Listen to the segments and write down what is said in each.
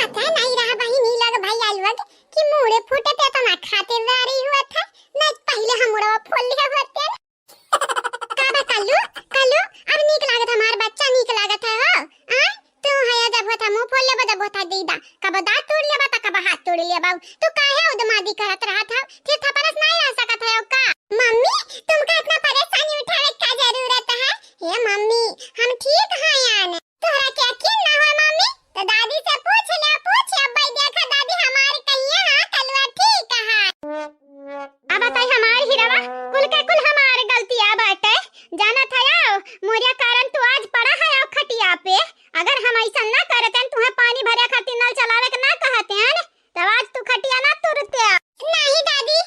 पता नहीं रहा बहिनी लग भाई अलवग कि मुड़े फूटे पे तो ना खातिर रही हुआ था ना पहले हम मुड़वा फोड़ लिया होते का कल्लू कल्लू अब नीक लागत हमार बच्चा नीक लागत है हो आ तू है जब होता मुंह फोड़ ले जब होता दीदा कब दांत तोड़ ले बता कब हाथ तोड़ ले बाबू तू काहे उदमादी करत रहा था फिर थपरस नहीं रह सकत है का मम्मी तुमका इतना परेशानी उठाने का जरूरत है हे मम्मी हम ठीक हैं यार तोरा क्या किन ना हो मम्मी तो दादी से पूछ अब भाई देखा दादी हमारे कहिए हां कलवा ठीक है अब बताई हमारी हिरवा कुल के कुल हमारे गलतियां बाटे जाना था यार मोरिया कारण तू आज पड़ा है और खटिया पे अगर हम ऐसा ना करते तुम्हें पानी भरे खातिर नल चलावे के ना कहते हैं तब आज तू खटिया ना तुरते नहीं दादी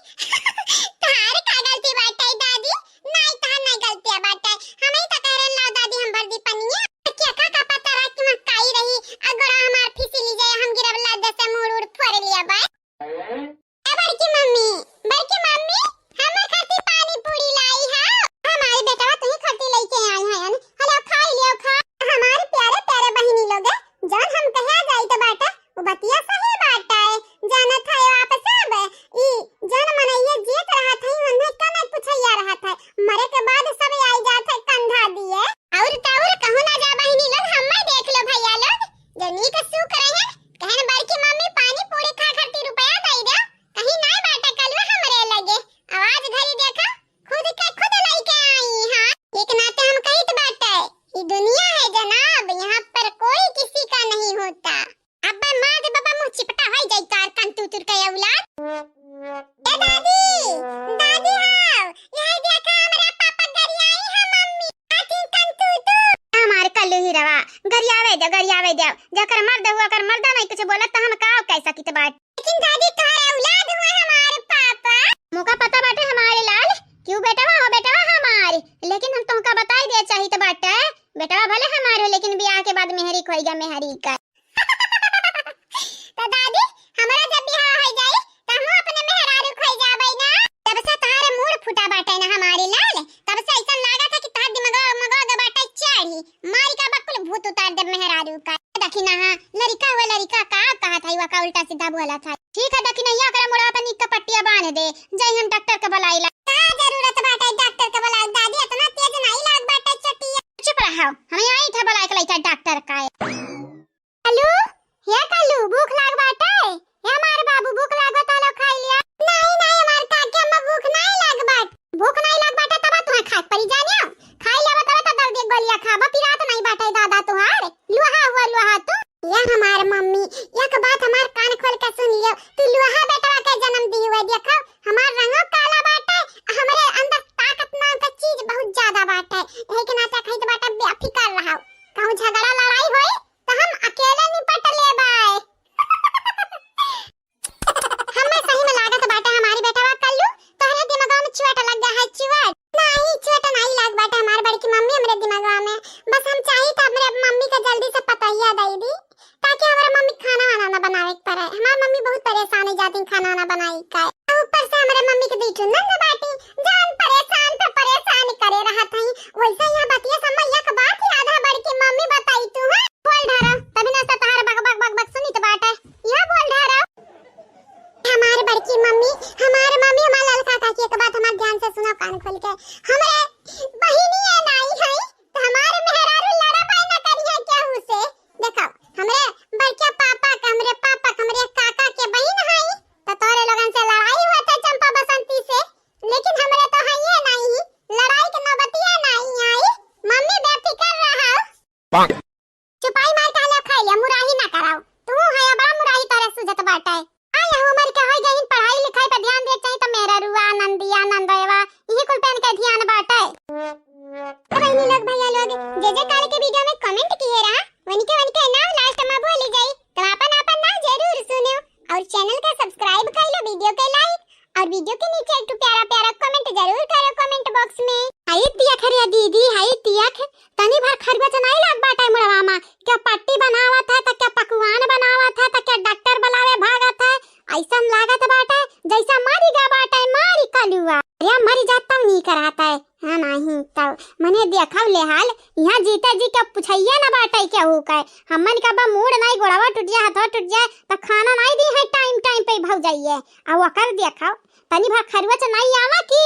तुम्हारी का गलती बाटे दादी नहीं तार नहीं गलती बाटे हम ही तो कह रहे ला दादी हम भर दी पनिया क्या का पता रहा कि मकाई रही अगर हमार फिसली जाए हम गिरवला दसे मुड़ फोड़ लिया बा बड़की मम्मी हम खाती पानी पूरी लाई है हमारे बेटा तू ही खाती लेके आई है हेलो खाई लियो खा हमारे प्यारे प्यारे बहिनी लोग जान हम कहा जाई तो बाटा वो बतिया सही बाटा है जाना था आप सब ई जान मन ये जीत रहा था उन्हें का नहीं पूछैया रहा था मरे के बाद सब आई जात है कंधा दिए और ताउर कहू ना जा बहिनी लोग हमें देख लो भैया लोग जनी का सु करे हैं कहन बड़की मम्मी पानी पूरी खा खाती रुपया दे दे कहीं नहीं बाटा कलवा हमरे लगे आवाज घरी देखा खुद लेके आई हां एक नाते हम कहित बाटा है ये दुनिया है जनाब यहाँ पर कोई किसी का नहीं होता अब मां दे बाबा मुंह चिपटा होई जाई कार कान तुतुर के औलाद ए दादी हां यही देखा हमारा पापा घरी आई है मम्मी आती कान तुतु हमार कल्लू ही रवा गरियावे दे जकर मर्द हुआ कर मर्दा नहीं कुछ बोला तो हम का कैसा की बात लेकिन दादी तुम्हारे औलाद हुए हमारे पापा मोका पता बाटे हमारे लाल क्यों बेटा हमारे लेकिन हम तुमका बताई दे चाहिए तो बाटे बेटा भले हमारे लेकिन ब्याह के बाद मेहरी खोईगा मेहरी का तो दादी हमारा जब ब्याह हो जाए तो हम अपने मेहरारू खोई जाबै ना तब से तारे मूड फुटा बाटे ना हमारे लाल तब से ऐसा लगा था कि तार दिमाग दे बाटे चढ़ी मारी का बकुल भूत उतार दे मेहरारू का दखिना हां लड़का का कहा था युवा का उल्टा सीधा बोला था ठीक है दखिना या करे मोड़ा अपन निक पट्टिया बांध दे जय हम डॉक्टर के बुलाइला का जरूरत बाटे डॉक्टर के बुलाओ दादी इतना तेज नहीं लाग बाटे चटिया चुप रहो हमें आई था बुलाए के लइका डॉक्टर का हेलो या कल्लू भूख लाग बाटे या हमारे बाबू भूख लागो तालो खाई लिया नहीं हमार काके में भूख नहीं लाग बाटे तब तुम्हें खा पड़ी जानियो खाई लेबा तब तो दर्द गोलियां खाबा पिरात नहीं बाटे दादा तुहार लोहा तू या हमार मम्मी एक बात हमार कान खोल के सुन लियो तू लोहा बेटवा के जन्म दी हुए देखो हमार रंगो काला बाटे हमरे अंदर ताकत नाम का चीज बहुत ज्यादा बाटे लेकिन आता खैत बाटे बेफिकर रहो कहूं झगड़ा लड़ाई होई तो हम अकेले निपट लेबाय हमें सही में लागत बाटे हमारी बेटवा कल्लू तोहरे दिमाग में चुआट लग गया है चुआट नहीं लाग बाटे हमार बड़की मम्मी हमरे दिमाग में बस हम चाहिए था हमरे मम्मी का जल्दी से पताइया दे दी ताकि हमारा मम्मी खाना वाना ना बनावे पड़े हमार मम्मी बहुत परेशान है जाती खाना ना बनाई का ऊपर से हमारे मम्मी के दी ना बाटी जान परेशान करे रहा था वैसे यहां बतिया समय एक बात याद है बड़की मम्मी बताई तू है बोल ढारा तभी ना तार बक सुनी तो बात है यह बोल ढारा हमारे बड़की मम्मी हमारे लाल काका की एक बात हमारे ध्यान से सुनो कान खोल के हमरे बहिनी है नहीं है तो हमारे मेहरारू लड़ा पाई ना करिए क्या हुसे देखो हमरे बड़के पापा हमरे काका के बहन है तो तोरे लोगन से लड़ाई होता चंपा बसंती से लेकिन हमरे तो है ये नहीं लड़ाई के नौबतिया नहीं आई मम्मी बेफिकर रहो चुपाई मार के ले खाई ले मुराही ना कराओ तू है बड़ा मुराही तोरे सुजत बाटे आया उम्र के होई गई पढ़ाई लिखाई पे ध्यान दे चाहिए तो मेरा रुआ नंदयवा यही कुल पेन के ध्यान बाटे बहनी लोग भैया लोग जे काल के वीडियो में कमेंट किए रहा वनिके नाम लास्ट में बोल जाई तो अपन नाम जरूर सुनो और चैनल का सब्सक्राइब कर लो वीडियो के लाइक और वीडियो के नीचे एक प्यारा कमेंट जरूर करो कमेंट बॉक्स में हाय तिया खरिया दीदी हाय तिया तनी भर खरबा चनाई लाग बाटा मुड़वा मा क्या पट्टी बनावा था त क्या पकवान बनावा था त क्या डॉक्टर बुलावे भागा था ऐसा लागत बाटा जैसा मारी गा बाटा मारी कलुआ या मरी जाता नहीं कराता है हां नहीं तब मने देखा ले हाल यहाँ जीता जी का पूछिए ना बाटे क्या हो का हमन का बा मूड नहीं गोड़वा टूट जाए हाथ टूट जाए तो खाना नहीं दी है टाइम टाइम पे भाग जाइए आ वकर देखा तनी भर खरवच नहीं आवा की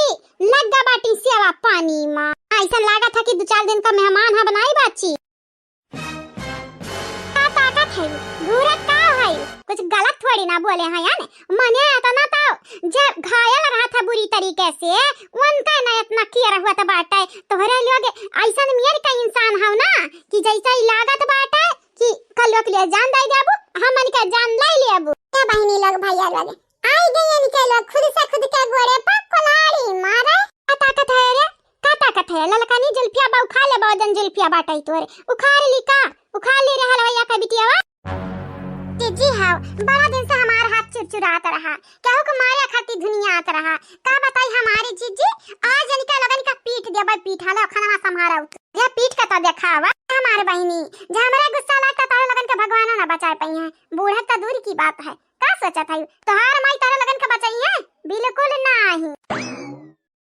लग्गा बाटी सेवा पानी मां ऐसा लागा था कि 2-4 दिन का मेहमान है बनाई बाची का ताकत है गुरत का है कुछ गलत थोड़ी ना बोले हैं यानी मने आता ना था जब घायल रहा था बुरी तरीके से उनका ना इतना किया हुआ था बाटे तोहरे लोग ऐसा मेर का इंसान हो ना कि जैसा ही लागत बाटे कि कल के लिए जान दे देबू हमन का जान ले लेबू ए बहनी लोग भैया लोग आई गए इनके लोग खुद से खुद के गोड़े पर कुल्हाड़ी मारे ताकत है रे का ताकत है ललकानी जुल्फिया बा उखा ले बदन जुल्फिया बाटे तोरे उखाड़ ली का उखाड़ ले रहल भैया का बिटियावा जी हाँ बड़ा दिन से हमारा हाथ चुरचुराता रहा कहू को मारे खाती दुनिया आता रहा का बताई हमारी जीजी आज इनका लगन का पीठ देबा पीठ हला खाना संभारा ये पीठ का ता देखावा हमारे बहनी जे हमरा गुस्सा लगता तारे लगन के भगवान ना बचा पाई है बूढ़ा त दूर की बात है का सोचा था तोहार माई तारे लगन का बचाई है बिल्कुल नहीं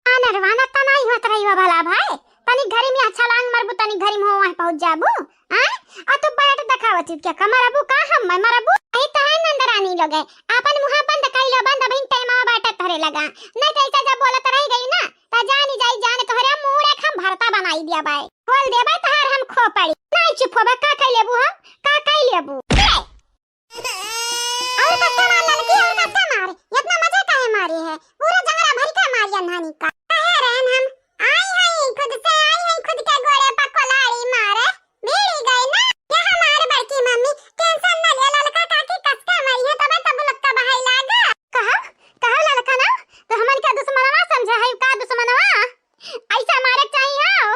अनरवाना त नहीं होत रही भला भाई तनी घरी में अच्छा लांग मरबू तनी घरी में वहां पहुंच जाबू हां आ तो बैठ दिखावत क्या कमरबू का हम मरबू आई त है नंदरानी लोग अपन मुंह बंद कइलो बंद बिन टाइम बाटा तोरे लगा नहीं तो ऐसा जब बोलत रह गई ना त जानी जाई जाने तोहरे मुंह एक हम भरता बनाई दिया बाई खोल देबे तहार हम खो पड़ी नहीं चुप होबे का कइ लेबू हम का कइ लेबू और कत्ता मार लड़की और कत्ता मार इतना मजा काहे मारी है पूरा जंगला भर के मारिया नानी का कहे रहन हम आई है खुद से आई है खुद के गोड़े पर कोलाड़ी मारे मेरी गई ना ये हमारे बड़की मम्मी टेंशन न ले ललका काकी कसके मरी है तबे तब लक्का बहाई लागा कहा ललका ना तो हमन का दुश्मनवा समझा है का दुश्मनवा ऐसा मारे चाहिए हो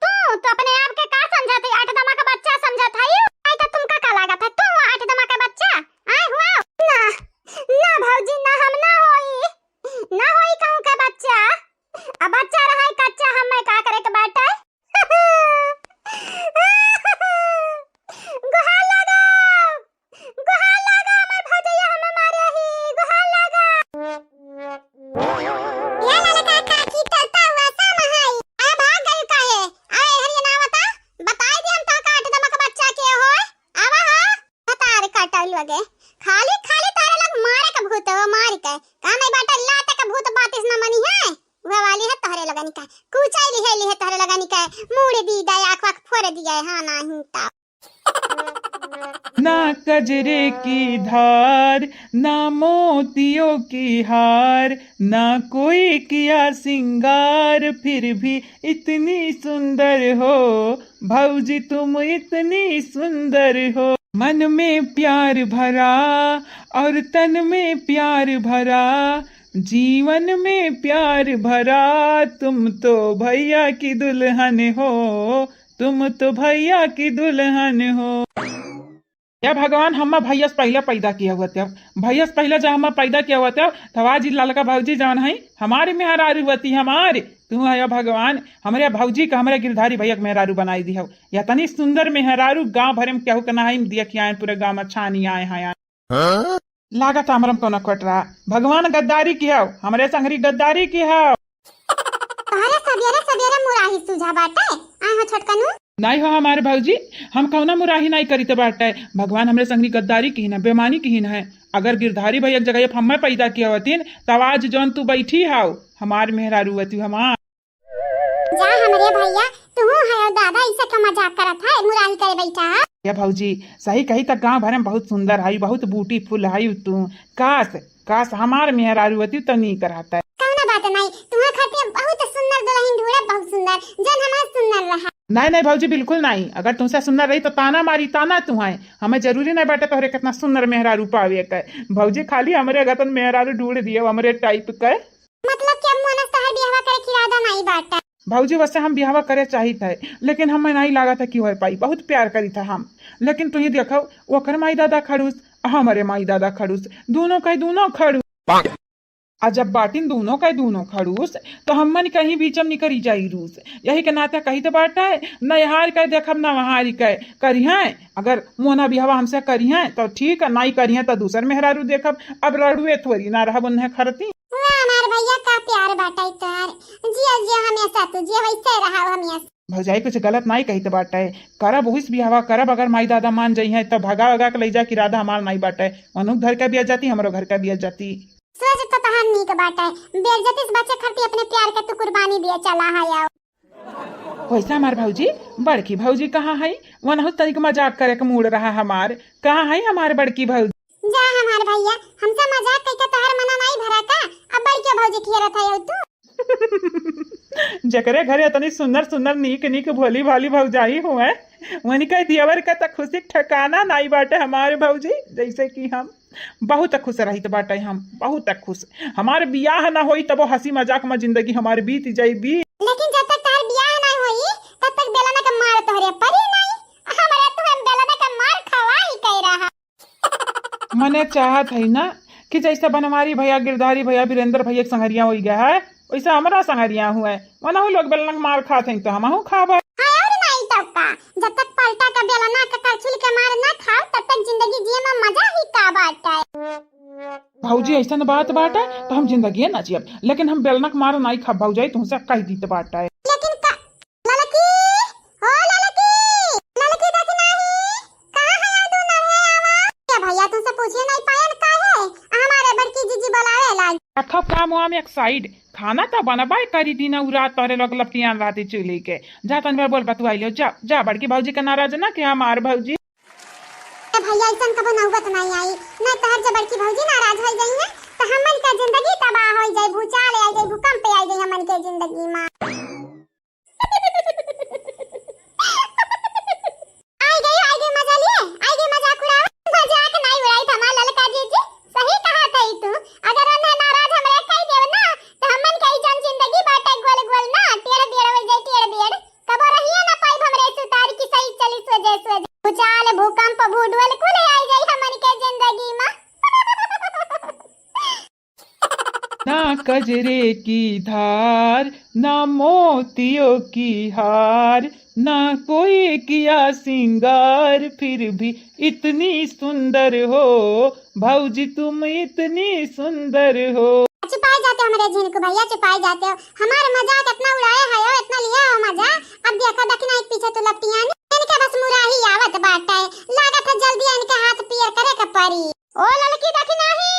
तू तो अपने आप के का समझाते 8 दमा का बच्चा समझा था आई तो तुमका का लगा था तू 8 दमा का बच्चा आए हुआ ना भौजी ना हम ना होई कहूं का बच्चा अब बच्चा रहा है कच्चा हम मैं का करे के बाटा गुहार लगा मैं भौजैया हम मारे ही गुहार लगा ये लड़का काकी चलता हुआ समहाई आ भाग गई काहे आए हरिया ना बताई दे हम तो काट दमा का बच्चा के होय आवा हां बता रे काटल लगे खाली तारे लग मारे का भूत हो मार के का मैं बाटा लाते का भूत बातिस न मनी है वो वाली है तोहरे लगानी का कुचाई लिहे तोहरे लगानी का मुड़ दी दया आंख फोड़ दिया हां नहीं ता ना कजरे की धार ना मोतियों की हार ना कोई किया सिंगार फिर भी इतनी सुंदर हो भौजी तुम इतनी सुंदर हो मन में प्यार भरा और तन में प्यार भरा जीवन में प्यार भरा तुम तो भैया की दुल्हन हो तुम तो भैया की दुल्हन हो या भगवान हम भैया से पहले पैदा किया हुआ था भैया से पहले जब हम पैदा किया हुआ था तवाजी ललका भौजी जवन है हमारे मेहरारू होती हमारे तू है भगवान हमारे भौजी का हमारे गिरधारी भैया के मेहरारू बनाई दी हो या तनी सुंदर मेहरारू गांव भरे में केहू के ना दिया कि आए पूरे गांव में छानी आए हैं लागत हमरम को न कट रहा भगवान गद्दारी की है हमारे संगरी गद्दारी की है सवेरे मुराही सुझा बाटे आ हो छोटकनु नहीं हो हमारे भौजी हम कौना मुराही नहीं करी बाटे भगवान हमरे संगरी गद्दारी की न बेमानी की है अगर गिरधारी भैया जगह हम पैदा किया होतीन तब आज जौन तू बैठी हाउ हमार मेहरारू होती हमार जा हमरे भैया तू है दादा इसे का मजाक करत है मुराही करे बैठा है या भौजी सही कही तक गांव भरे में बहुत सुंदर है बहुत बूटी फूल है तू काश हमार मेहरारू होती तो नहीं कराता है कौना बात नहीं तुम्हारे खातिर बहुत सुंदर दुल्हन ढूंढे बहुत सुंदर जन हमार सुंदर रहा नहीं भौजी बिल्कुल नहीं अगर तुमसे सुंदर रही तो ताना मारी ताना तू है हमें जरूरी नहीं बैठे तोहरे कितना सुंदर मेहरारू पावे के भौजी खाली हमारे गतन मेहरारू ढूंढ दिए हमारे टाइप के मतलब क्या मनस तहर बियाह करे की इरादा नहीं बाटा भौजी वैसे हम बिहावा करे चाहिए थे लेकिन हमें नहीं लगा था कि हो पाई बहुत प्यार करी था हम लेकिन तू ही देखो ओकर माई दादा खड़ूस हमारे माई दादा खड़ूस दोनों का दोनों खड़ूस आ जब बाटिन दोनों का दोनों खड़ूस तो हमन कहीं बीचम निकरी जाई रूस यही के नाते कही तो बात है न यहाँ कह देखब न वहाँ करी है अगर मोना बिहावा हमसे करी है तो ठीक है नहीं करी है तो दूसर मेहरारू देखब अब लड़ुए थोड़ी ना रहा उन्हें खरती हमारे भैया का प्यार बाटा तोर जिया हमेशा तू जिया वैसे रहा हमेशा भौजाई कुछ गलत नहीं कहत बाटे। करब उहिस भी हवा करब, अगर माई दादा मान जाई है तो भगा भगा के ले जा कि राधा हमार नहीं बाटे। मनु घर का भी जाती, हमारो घर का भी जाती। सोच तो तहां नीक बाटे, बेइज्जती से बचे खातिर अपने प्यार के तू कुर्बानी दिए चला है आओ। वैसा हमार भौजी बड़की भौजी कहाँ है? वनहु तनिक मजाक करे के मूड रहा हमार। कहाँ है हमार बड़की भौजी? जा हमार भैया, हमसे मजाक कइके तोहर मना नहीं भरा का? अब बड़की भौजी खियरत है तू। जकरे घरे इतनी सुंदर सुंदर नीक नीक भोली भाली भौजाई हुए, वनी कह दियावर का त खुशी ठिकाना नहीं बाटे हमारे भौजी। जैसे कि हम बहुत खुश रहित बाटे, हम बहुत खुश। हमारे बियाह ना होई तब हंसी मजाक में जिंदगी हमारी बीत जाई। लेकिन जब तक तार बियाह ना होई तब तक बेलना का मार तोहरे परी नहीं। हमारे तू हम बेलना का मार खवाई कह रहा। मने चाहत है ना कि जैसा बनवारी भैया, गिरधारी भैया, वीरेंद्र भैया के संगरिया हो गया है, वैसा हमारा संगरिया हुआ है। वना लोग बेलना का मार खाते हैं तो हम खाब। और नहीं तब का, जब तक पलटा का बेलना का करछुल के मार ना खाओ तब तक जिंदगी जिए में मजा ही का बाटे। भौजी ऐसा बात बाटे तो हम जिंदगी ना जियब, लेकिन हम बेलना का मार नहीं खाब भौजाई, तुमसे कह दी बाटे। लेकिन का ललकी, ओ ललकी, ललकी देख नहीं कहां है तू? ना है आवा क्या भैया तुमसे पूछे नहीं पायल का है? हमारे बड़की जीजी बुलावे ला। अखा काम हुआ में एक साइड खाना तो बनबाई करी दिन रात तोरे लोग लपटियान रहती चूल्ही के। जा तन बोल बतू आइलो, जा जा बड़की भौजी के नाराज ना कि हमार भौजी। भैया ऐसन कबो नौबत नहीं आई ना, तहर जब बड़की भौजी नाराज हो जाई है तो हमन का जिंदगी तबाह हो जाए, भूचाल आ जाए, भूकंप आ जाए हमन के जिंदगी में। आई गई मजा लिए, आई गई मजाक उड़ाओ। मजाक नहीं उड़ाई था हमार ललका जीजी, सही कहा था तू। अगर उन्हें नाराज हमरे कह देव ना तो हमन कई जन जिंदगी बाटे गोल गोल ना टेढ़ बेड़ हो जाए, टेढ़ बेड़ कबो रहिए ना पाई हमरे सुतार की सही चली सोजे भूचाल भूकंप भूडवल कुल आई जाई हमन के जिंदगी में। ना कजरे की धार, ना मोतियों की हार, ना कोई किया सिंगार, फिर भी इतनी सुंदर हो भौजी, तुम इतनी सुंदर हो। छुपाए जाते हो हमारे जिन को भैया, छुपाए जाते हो। हमारा मजाक इतना उड़ाया है, इतना लिया हो मजा। अब देखो दखना एक पीछे तो लपटियां इनके बस मुराही आवत बाटे, लागत है जल्दी इनके हाथ पियर करे का परी। ओ ललकी दखना ही,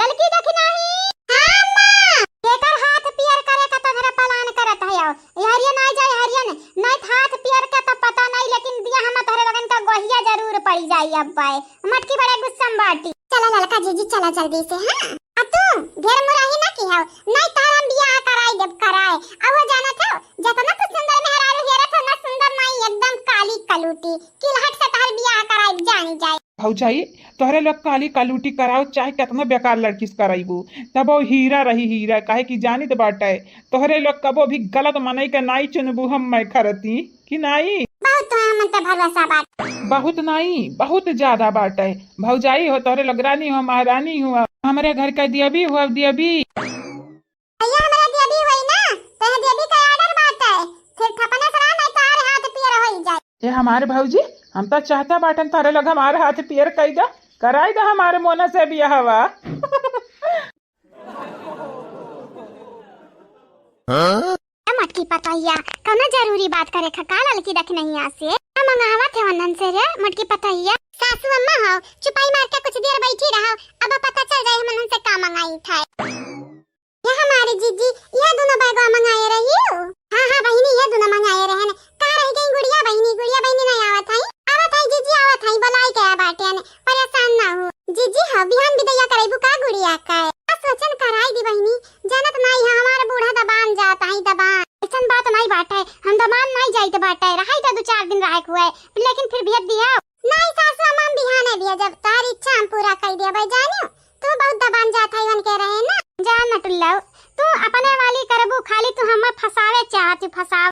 ललकी दखना ही। हां मां, केकर हाथ पियर करे का तोहरा पलान करत है। हरियन आ जाए, हरियन नहीं हाथ पियर का तो पता नहीं, लेकिन दिया हम तोहरे लगन का गोहिया जरूर पड़ी जाई। अब पाए मटकी बड़े गुस्सा में बाटी। चला ललका जीजी चला जल्दी से। हां अब तू ढेर मुराही ना की हो, नहीं तार हम बियाह कराई देब कराए। अब हो जाना था जतना तू सुंदर मेहरारू हेरत हो ना, सुंदर नहीं एकदम काली कलूटी किलहट से तार बियाह कराई जानी जाए। भौजाई तोहरे लोग काली कलूटी कराओ चाहे कितना बेकार लड़की से कराइबू, तब वो हीरा रही हीरा। काहे कि जानी तो बाटे तोहरे लोग कबो भी गलत मनई के नाई चुनबू हम मैं खरती कि नहीं। बहुत तो मन पे भरोसा बात, बहुत नहीं बहुत ज्यादा बाटे। भौजाई हो तोहरे लोग रानी हो, महारानी हो, हमारे घर का दिया भी हुआ दिया भी। भैया हमारा दिया भी हुई ना, तो दिया भी का ऑर्डर बात है, फिर थपना सरा नहीं तार हाथ पियर हो जाए। ये हमारे भौजी हम तो चाहता बाटन तारे लोग हमारे हाथ पियर कई दा कराई दा हमारे मोना से भी हवा। मटकी पतैया कना जरूरी बात करे खका ललकी देख नहीं आसे मंगावा थे वनन से रे मटकी पतैया। सासू अम्मा हो चुपाई मार के कुछ देर बैठी रहो, अब पता चल जाए हम उनसे का मंगाई था। ये हमारे जीजी ये दोनों बैग मंगाए रही हो। हां हां बहिनी ये दोनों मंगाए रहे ने। का रह गई गुड़िया बहिनी नहीं आवत है जीजी आवत है बुलाई के बाटे ने, परेशान ना हो जीजी। हां बिहान विदैया करैबू का गुड़िया का सोचन कराई दी बहिनी, जानत नहीं है हमारा बूढ़ा दबान जाता है दबान। ऐसन बात नहीं बाटे, हम दबान नहीं जाइत बाटे, रहाई तो 2-4 दिन रहे हुए, लेकिन फिर भेज दिया नहीं सासू अम्मा बिहाने दिया। जब तार इच्छा हम पूरा कर दिया भाई जानियो तू बहुत दबान जात है वन के रहे ना। जान नटुल्ला तू अपने वाली करबू, खाली तू हम फसावे चाहती फसाव।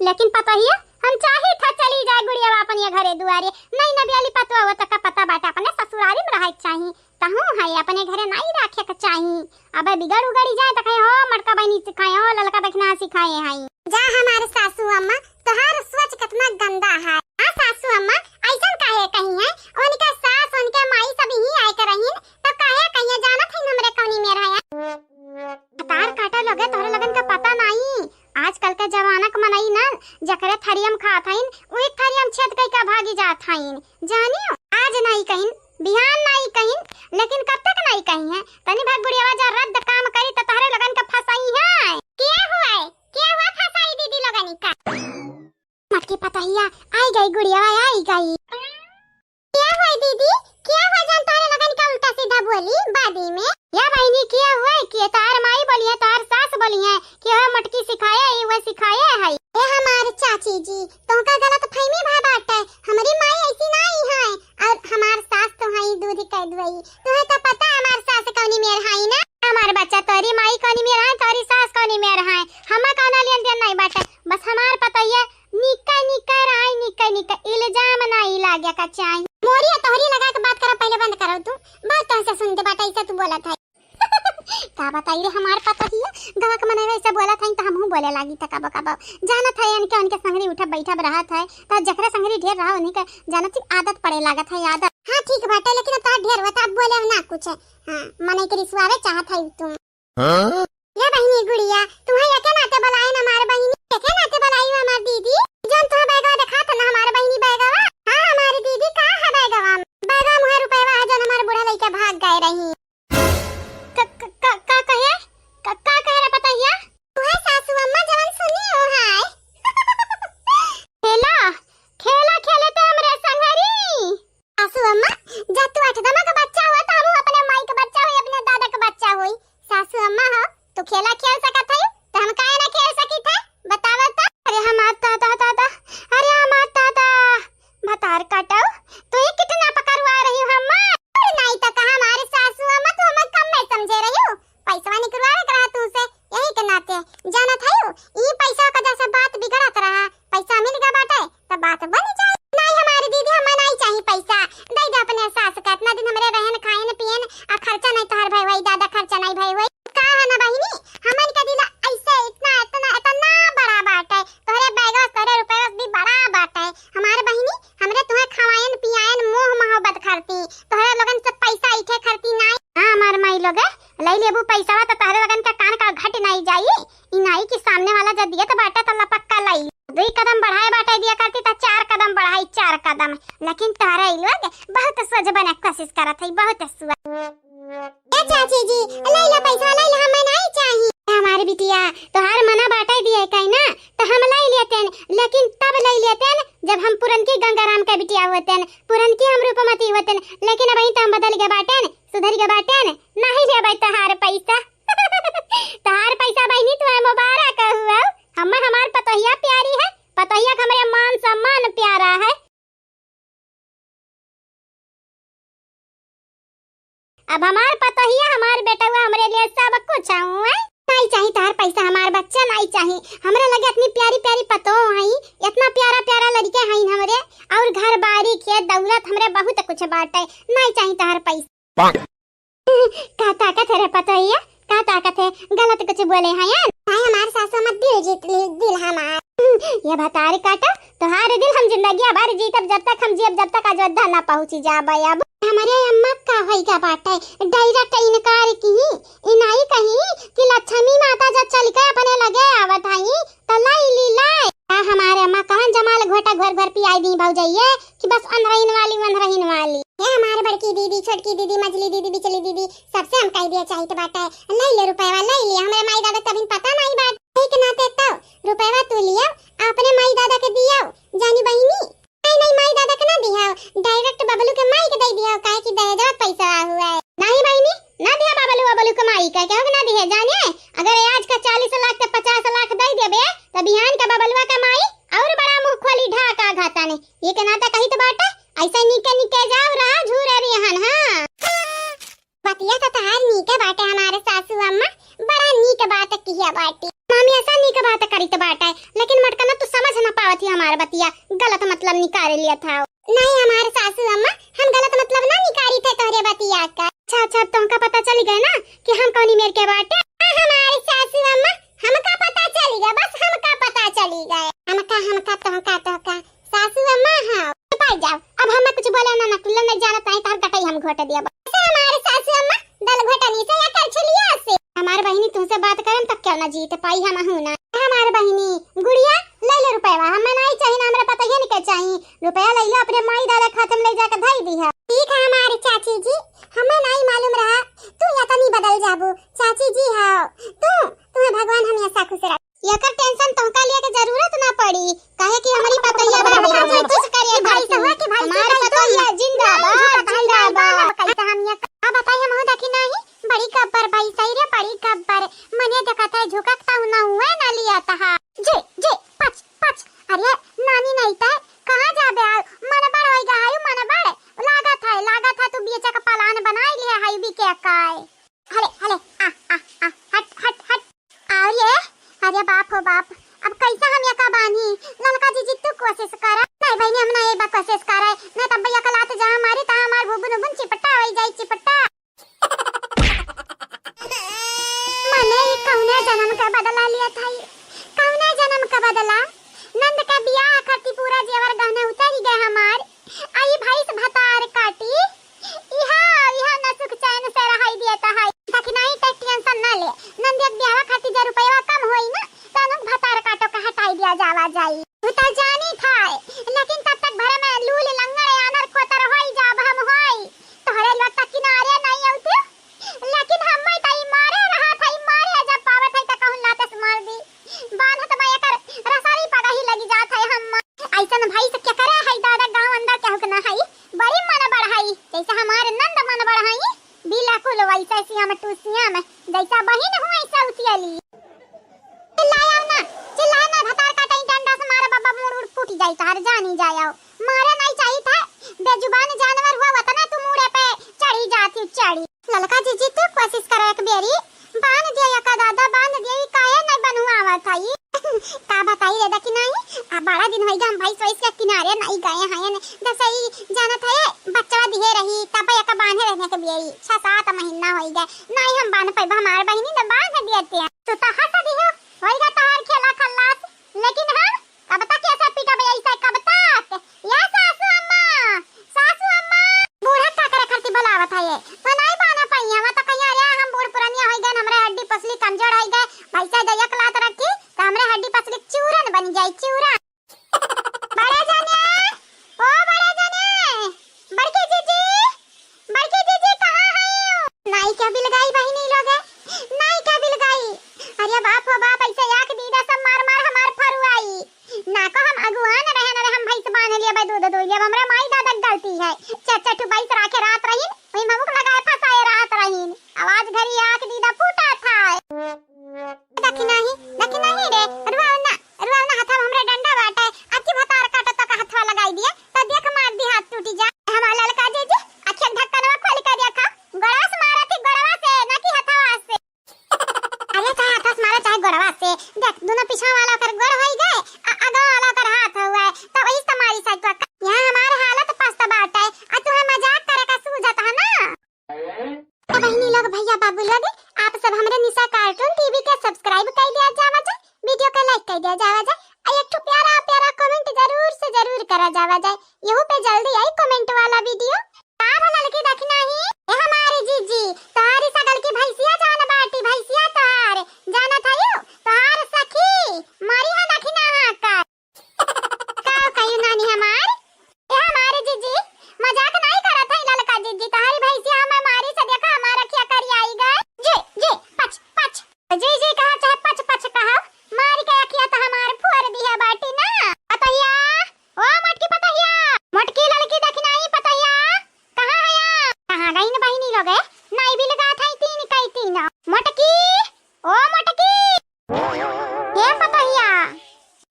लेकिन पता ही हम चाहे था चली जाए गुड़िया अपन ये घरे दुआरे, नहीं नबियाली पतवा हो तक पता बाटे अपने ससुरारी में रहे चाहिए, तहु है अपने घरे नहीं रखे के चाहिए। अब बिगड़ उगड़ी जाए तो कहे हो मटका बहनी सिखाए हो, ललका देखना सिखाए हैं। जा हमारे सासू अम्मा तोहार सोच कितना गंदा है। हां सासू अम्मा ऐसन काहे कही है, उनका सास उनके माई सब ही आए कर रहीन तो काहे कहिए जानत है हमरे कौनी में रहा तार काटा लगे तोहरे लगन का पता नहीं। आजकल का जमाना का मनई ना कहीं जानी हो, आज नहीं कहीं बिहान नहीं कहीं, लेकिन कब तक नहीं कहीं है। तनी भाग बुढ़िया जा रद्द काम करी त तहरे लगन का फसाई है। क्या हुआ फसाई दीदी लगन का मटकी पतहिया आई गई, गुड़िया आई गई। क्या हुआ दीदी, क्या हुआ जान तारे लगन का उल्टा सीधा बोली बादी में। या बहनी क्या हुआ कि तार माई बोली है, तार सास बोली है कि वह मटकी सिखाया है, वह सिखाया है। ए हमारे चाची जी तो का गलत फहमी भा बाटे, हमारी माई ऐसी नहीं है और हमार सास तो है दूध कह दुई। तुम्हें तो पता है हमार सास कौनी मेर है ना। हमार बच्चा तोरी माई कौनी मेर है, तोरी सास कौनी मेर है, हमा कौना लेन देन नहीं बाटे। बस हमार पता है निका निका राय निका निका इल्जाम नहीं लागे का चाहिए। मोरी तोहरी लगा के बात करो, पहले बंद करो। तू बहुत तो से सुनते बाटा ऐसा तू बोला था का बताई रे हमार पता ही गवा के मने ऐसा बोला था त हमहू बोले लागी त कब कब जाना था यानी के उनके संगरी उठा बैठा रहा था त जकरा संगरी ढेर रहा उन्हीं का जाना थी आदत पड़े लागा था आदत। हां ठीक बाटे लेकिन त ढेर होता अब बोले ना कुछ। हां मने के रिसवावे चाहत है तुम। हां ये बहनी गुड़िया तुम्हारे के नाते बुलाए ना हमारे बहनी के नाते बुलाई हमार दीदी जन तो बैगवा देखा था ना हमारे बहनी बैगवा। हां हमारी दीदी का है बैगवा, बैगवा मुहे रुपया है जन हमारे बूढ़ा लइका भाग गए रही। का कहे रे पतैया तुहे सासू अम्मा जवन सुनी हो हाय खेला खेले तो हमरे संगरी। सासू अम्मा जब तू 8 दमा का बच्चा हुआ तो हम अपने माई का बच्चा हुई, अपने दादा का बच्चा हुई। सासू अम्मा हो तो खेला खेल सकत है तो हम काहे ना खेल सकी थे बतावा तो। अरे हमार दादा अरे हमार दादा भतार काटाओ तो ये कितना पकड़वा रही हो अम्मा। नहीं तो कहा हमारे सासू अम्मा तो हम कम में समझे रही हो, पैसा निकलवा रहा तू से यही के नाते जाना था ये पैसा का जैसे बात बिगड़त रहा, पैसा मिल गया बाटे तो बात बन जाए। नहीं हमारी दीदी हमें नहीं चाहिए पैसा, दे दे अपने सास का इतना दिन हमरे रहन खाएन पियन आ खर्चा नहीं तोहर भाई वही दादा खर्चा नहीं भाई वही का है ना बहिनी। हमन का दिल ऐसे इतना बड़ा बाटे, तोहरे बैग तोहरे रुपए भी बड़ा बाटे। हमारे बहिनी हमरे तुम्हें खवायन पियायन मोह मोहब्बत करती, तोहरे लोगन से पैसा इठे करती नहीं। हां हमार माई लोग लई लेबू पैसा तो तोहरे लगन का कान का घट नहीं जाई। ई नाई के सामने वाला जब दिया तो बाटा तो लपक्का लाई 2 कदम बढ़ाए बाटा दिया करती तो 4 कदम बढ़ाई 4 कदम, लेकिन तोहरे लोग बहुत सोच बने कोशिश करत है बहुत सुआ। ए चाची जी लई ले पैसा लई ले हमें नहीं चाहिए। हमारे बिटिया तोहार मना बाटा दिए कहीं ना तो हम लई लेते, लेकिन तब लई लेते जब हम पुरनकी गंगाराम का बिटिया होते, पुरनकी हम रूपमती होते, लेकिन अब तो हम बदल गए बाटे सुधर गए बाटे नहीं लेबै तोहार पैसा तोहार पैसा बहनी तुम्हें मुबारक हुआ। हमार पतोहिया प्यारी है, पतोहिया का हमारे मान सम्मान प्यारा है। अब हमार पतोहिया हमार बेटा हुआ हमरे लिए सब कुछ है। नहीं चाहिए तार पैसा, हमार बच्चा नहीं चाहिए। हमरे लगे इतनी प्यारी प्यारी पतो है, इतना प्यारा प्यारा लड़के हैं हमरे और घर बाड़ी खेत दौलत हमरे बहुत कुछ बाटे, नहीं चाहिए तार पैसा। का ताकत है रे पतोहिया, का ताकत है गलत कुछ बोले हैं यार। भाई हमारे सासू मत दिल जीत दिल हमार ये भतारी काटा तोहार दिल हम जिंदगी हमारी जीतब जब तक हम जियब जब तक अयोध्या ना पहुंची जाबे। अब हमारे अम्मा का होई का बाटे डायरेक्ट इनकार की इनाई कहीं कि लक्ष्मी माता जब चल के अपने लगे आवत हई त लाई ली लाई। हमारे अम्मा कहन जमाल घोटा घर घर पियाई दी भौजइए कि बस अनरहीन वाली ये हमारे बड़की दीदी छोटकी दीदी मझली दीदी बिचली दीदी सबसे हम कह दिया चाहिए बाटे लई ले रुपया लई ले। हमरे माई दादा कभी पता नहीं बात ठीक नाते तो रुपया तू लिया अपने माई दादा के दिया जानी बहिनी। नहीं माई दादा के ना दिया डायरेक्ट बबलू के माई के दे दिया काहे कि दहेज पैसा हुआ है। नहीं बहिनी ना दिया बबलू के माई का क्या ना दिया जाने अगर आज का 40 लाख के 50 लाख दे देबे तो बिहान का बबलुआ का माई और बड़ा मुंह खोली ढाका घाता ने ये के नाता कही तो बाटे ऐसा निके जाओ रहा झूरे रिहन। हां बतिया तो तार निके बाटे हमारे सासू अम्मा बड़ा नीक बात किया बाटी मामी ऐसा नीक बात करी तो बाटे लेकिन मटका ना तू समझ ना पावती हमारे बतिया गलत मतलब निकाल लिया था। नहीं हमारे सासू अम्मा हम गलत मतलब ना निकाली थे तोहरे बतिया का। अच्छा तुमका पता चल गया ना कि हम कौनी मेर के बाटे। हमारे सासू अम्मा हमका पता चल गया, बस हमका पता चली गए हमका सासू अम्मा। हां पाई जाओ अब हम कुछ बोले ना कुल्ला नहीं जानत है तार कटाई हम घोट दिया हमारे सासू अम्मा दल घोटनी से या कर छलिया से। हमार बहिनी तुमसे बात करम तब क्यों ना जीत पाई हम हूं ना। हमार बहिनी गुड़िया ले ले रुपया हमें नहीं चाहिए ना, हमरा पता ही नहीं के चाहिए। रुपया ले लो अपने माई दादा खाते में ले जाकर धाई दी है। ठीक है हमारी चाची जी, हमें नहीं मालूम रहा तू या तो नहीं बदल जाबू। चाची जी हां तुम्हें भगवान हमेशा खुश रखे। एकर टेंशन तुमका लिए के जरूरत ना पड़ी, काहे कि हमारी पतैया बाड़ी हम कुछ करिए भाई से हुआ कि भाई हमारा पतैया जिंदाबाद जिंदाबाद। कैसे हम ये का बताइए महोदय कि नहीं बड़ी कब्बर भाई सही रे बड़ी कब्बर मने देखता है झुकता ना हुआ ना लिया था जे जे पच पच। अरे नानी नहीं था कहां जाबे मन बड़ होई गा आयु मन बड़ लागा था तू बेचा का पलान बनाई लिया हाई भी के काय। हले हले आ हट हट हट आ ये। अरे बाप हो बाप अब कैसा हम यका बानी। ललका जी तू कोशिश कर नहीं भाई हम ना ये बा कोशिश कर नहीं तब भैया कलात जा हमारी ता हमार बुबन बुन चिपटा होई जाई चिपटा। मने कौने जन्म का बदला लिया था कौने जन्म का बदला। नंद का बियाह करती पूरा जेवर गहने उतर ही गए हमार। आई भाई से भतार काटी इहा न सुख चैन से रहाई दिया ता है ताकि नहीं टेंशन ना ले। नंद एक बियाह खाती जे रुपया कम होई ना तनु भतार काटो का हटाई दिया जावा जाई। उता जानी था लेकिन तब तक भरे में लूल लंगड़ आनर खोतर होई जाब हम होई तोहरे लोटा किनारे नहीं आउते। लेकिन हम मैं तई मारे रहा था मारे जब पावे था त कहूं लाते से मार दी बांध त मैं एकर रसारी पगा ही लगी जात है। हम ऐसन भाई से क्या करे है दादा गांव अंदर क्या होना है बड़ी मन बढ़ाई जैसे हमारे नंद मन बढ़ाई बिल्कुल वैसा सिया में टूसिया में जैसा बहिन हुआ ऐसा उतियली। चिल्लाया ना भतार काटे डंडा से मारे बाबा मुड़ फूट जाई तार जानी जायो मारे नहीं चाहिए था बेजुबान जानवर हुआ वतना तू मुड़े पे चढ़ी जाती चढ़ी। ललका जी तू कोशिश कर एक बेरी बांध दिया या का दादा बांध दिया काहे नहीं बनवा आवत है का बताई रे कि नहीं आ बड़ा दिन होई हम भाई सोइस के किनारे नहीं गए हैं जब सही जानत है बच्चा दिहे रही तब या का बांधे रहने के बेरी 6-7 महीना होई गए नहीं हम बांध पाई हमार बहिनी ने बांध दिए थे तो हंस दियो होइगा तार खेला खल्लास। लेकिन हम कब तक ऐसा पीटा बे ऐसा कब तक या सासू अम्मा बूढ़ा का करे करती बुलावत है ये तो नहीं बाना पाई हम तो कहिया रे हम बूढ़ पुरानिया होई गए हमरे हड्डी पसली कमजोर होई गए पैसा दया कलात रखी तो हमरे हड्डी पसली चूरन बन जाई चूरन। बड़े जाने ओ बड़े जाने बड़की जीजी कहां है नहीं क्या बिल गई बहिनी लोग नहीं क्या बिल गई। अरे बाप हो बाप ऐसे याक दीदा सब मार मार हमार फरुआई ना को हम अगुआन रहे ना हम भाई से बांध लिया भाई दूध लिया हमरा माई दादा गलती है चट भाई से राखे रात रहीन वही ममुक लगाए फसाए रात रहीन आवाज घरी याक दीदा फूटा था देखी नहीं रे रुआ ना हाथ हमरे डंडा बाटे अच्छी भतार काटा तो का हाथवा लगाई दिया तो देख मार दी हाथ टूटी जा। हमारा ललका जी आंखें ढक्कनवा खोल कर देखा गड़ास मारा थी गड़वा से ना कि हथवा से। अरे चाहे हाथ मारा चाहे गड़वा से देख दोनों पीछे वाला कर गड़ होई गए आगे वाला कर हाथ हुआ है तो वही तुम्हारी साइड का यहां हमारे हालत पस्त बात है आ तू मजाक करे का सूझत है ना। तो बहनी लोग भैया बाबू लोग आप सब हमरे निशा कार्टून टीवी के सब्सक्राइब कर दिया जावा जाए वीडियो को लाइक कर दिया जावा जाए और एक प्यारा कमेंट जरूर से जरूर करा जावा जाए यहू पे जल्दी आई कमेंट वाला वीडियो का भला लड़की देखना ही ए हमारी जीजी तारी सगल की भैंसिया जान बाटी भैंसिया तार जाना था यू तार सखी मारी है देखना हां का कहियो नानी हमार ए हमारी जीजी मजाक नहीं करत है ललका जीजी तारी भैंसिया मैं मारी से देखा हमारा क्या करी आई गए जे पच पच जी कहा चाहे पच पच कहा मारी के अखिया तो हमार फुर दी है बाटी ना पतैया ओ मटकी पतैया मटकी लड़की देखना ही पतैया कहां है कहां गई न बहिनी लोग नहीं भी लगा था तीन कई तीन मटकी ओ मटकी ये पतैया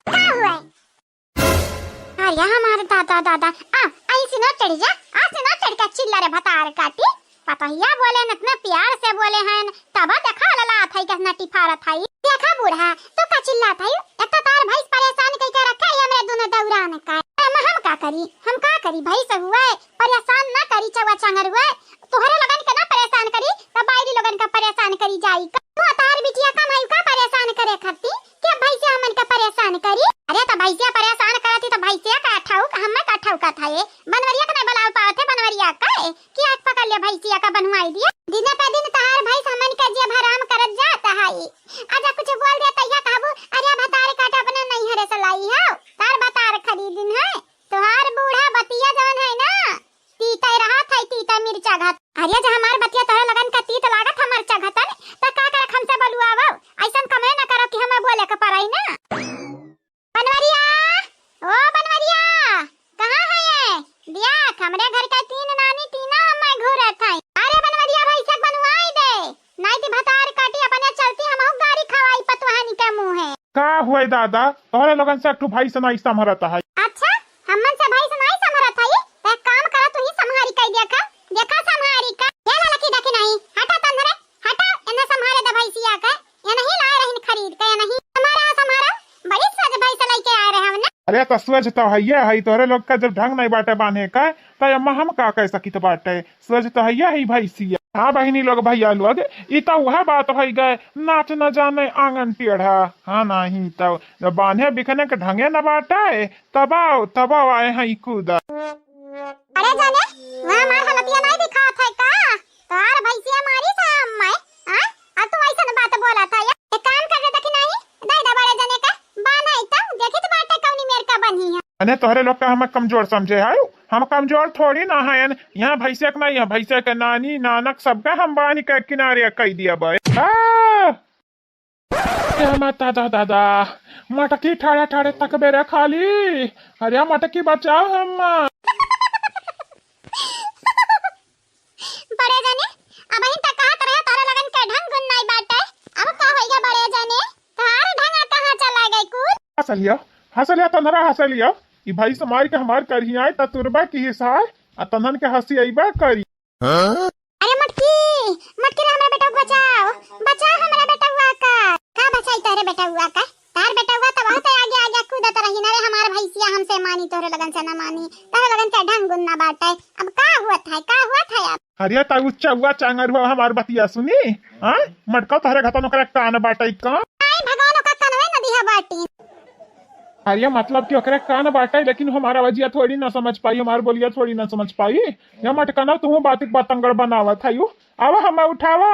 का हुआ अरे हमारे दादा ऐसे ना चढ़ जा ऐसे ना चढ़ का चिल्ला रे भतार काटी पतैया बोले न इतना प्यार से बोले हैं तब देखा लला थाई कितना टिफारा थाई देखा बूढ़ा तो का चिल्ला थाई एक तो तार भाई परेशान कई के रखा है हमरे दोनों दौरान का हम का करी भाई सब हुआ परेशान ना करी चवा चंगर हुआ तोहरे लगन के ना परेशान करी तो बाईरी लगन का परेशान करी जाई तू तार बिटिया का माई का परेशान करे खाती के भाई से हमन का परेशान करी। अरे तो भाई से परेशान करती तो भाई से का ठाऊ हम का ठाऊ का था ये बनवरिया का नहीं बुलाव पाते बनवरिया का कि आज पकड़ ले भैंसिया का बनवाई दिया दिन पे दिन तार भाई हमन का जे भराम करत जाता है आजा कुछ बोल दे तैया काबू अरे भतारे काटा अपने नहीं हरे सलाई आई हो तार बतार खरीदिन है तोहार बूढ़ा बतिया जवन है ना तीता रहा था तीता मिर्चा घात अरे जो हमार बतिया तोहरा लगन का तीत लागत हमर चघतन त का कर हमसे बलुआवो ऐसन कमे ना करो कि हमें बोले के पड़ाई ना बनवरिया ओ बनवरिया कहां है ये देख हमरे घर का तीन नानी तीना हमें घूरत है अरे बनवरिया भाई से बनवाई दे नहीं ती भतार काटी अपने चलती हमहु गाड़ी खवाई पतवानी के मुंह है का हुए दादा तोहरे लोगन से एकटू भाई से नहीं समरता है अच्छा हमन से भाई से नहीं समरत है एक काम करा तू ही संहारी कई देखा देखा संहारी का ये ना लकी देखी नहीं हटा तंदरे हटा इन्हें संहारे दे भाई सिया का ये नहीं ला रही खरीद के नहीं हमारा बड़ी सज भाई से लेके आ रहे हमने अरे तो स्वज तो है तोहरे लोग का जब ढंग नहीं बाटे बांधे का तो अम्मा हम का कह सकी तो बाटे स्वज तो है भाई सिया हाँ बहिनी लोग भैया लोग ई तो वह बात है गए नाच न जाने आंगन टेढ़ा हाँ नहीं तो जब बांधे बिखने के ढंगे न बाटे तब आए हैं कूदा अरे जाने वहां हमार हलतिया नहीं दिखा था का तोहार भैंसिया मारी था मैं हां अब तू ऐसा बात बोला था एक काम कर दे देखी नहीं दे दे बड़े जने का बाना इता देखी तो बाटे कौनी मेर का बनी है अने तोहरे लोग का हम कमजोर समझे है हम कमजोर थोड़ी ना है यहाँ भैंसे के नहीं है भैंसे के नानी नानक सबका हम बानी के किनारे कह दिया भाई माता दादा मटकी ठाड़े ठाड़े तक बेरे खाली अरे मटकी बचाओ हम बड़े जने अब ही तक कहा तरह तारा लगन के ढंग गुन नहीं बाटे अब का होइगा बड़े जने तार ढंग कहां चला गई कूद हंसलिया तनरा हंसलिया ई भाई से मार के हमार करी आए त तुरबा की हिसाब आ तनन के हंसी आईबा करी अरे मटकी मटकी हमरा बेटा बचाओ बचाओ हमरा बेटा हुआ का बचाई तारे बेटा हुआ का तार बेटा हुआ त बहुत आगे आगे कूदत रही ना रे हमार भैंसिया हमसे मानी तोरे लगन से ना मानी तारे लगन के ढंग गुन ना बाटे अब का हुआ था यार अरे ता उच्चा हुआ चांगर हुआ हमार बतिया सुनी हां मटका तोहरे घतन ओकरा कान बाटई का आई भगवान का कनवे न दिया बाटी अरे मतलब कि ओकरे कान बाटे लेकिन हमारा वजिया थोड़ी ना समझ पाई हमार बोलिया थोड़ी ना समझ पाई या मटका ना तू बातिक बतंगड़ बनावत है यू अब हम उठावा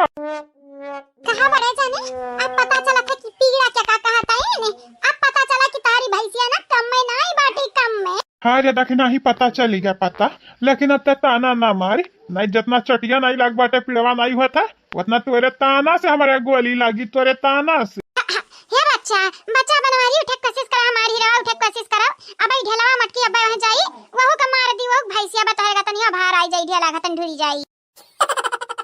कहां बड़े जाने अब पता चला था कि पीड़ा क्या का कहता है ने अब पता चला कि तारी भैंसिया ना कम में नहीं बाटी कम में हाँ रे देखना ही पता चली गया पता लेकिन अब तक ताना ना मार नहीं जितना चटिया नहीं लाग बाटे पिड़वा नहीं हुआ था उतना तोरे ताना से हमारे गोली लगी तोरे ताना से हे बच्चा बनवारी उठे कोशिश करा हमारी रवा उठे कोशिश करा अब ई ढेलवा मटकी अब वहां जाई वहु का मार दी वो भैंसिया बताएगा तनिया बाहर आई जाई ढेला घतन ढुरी जाई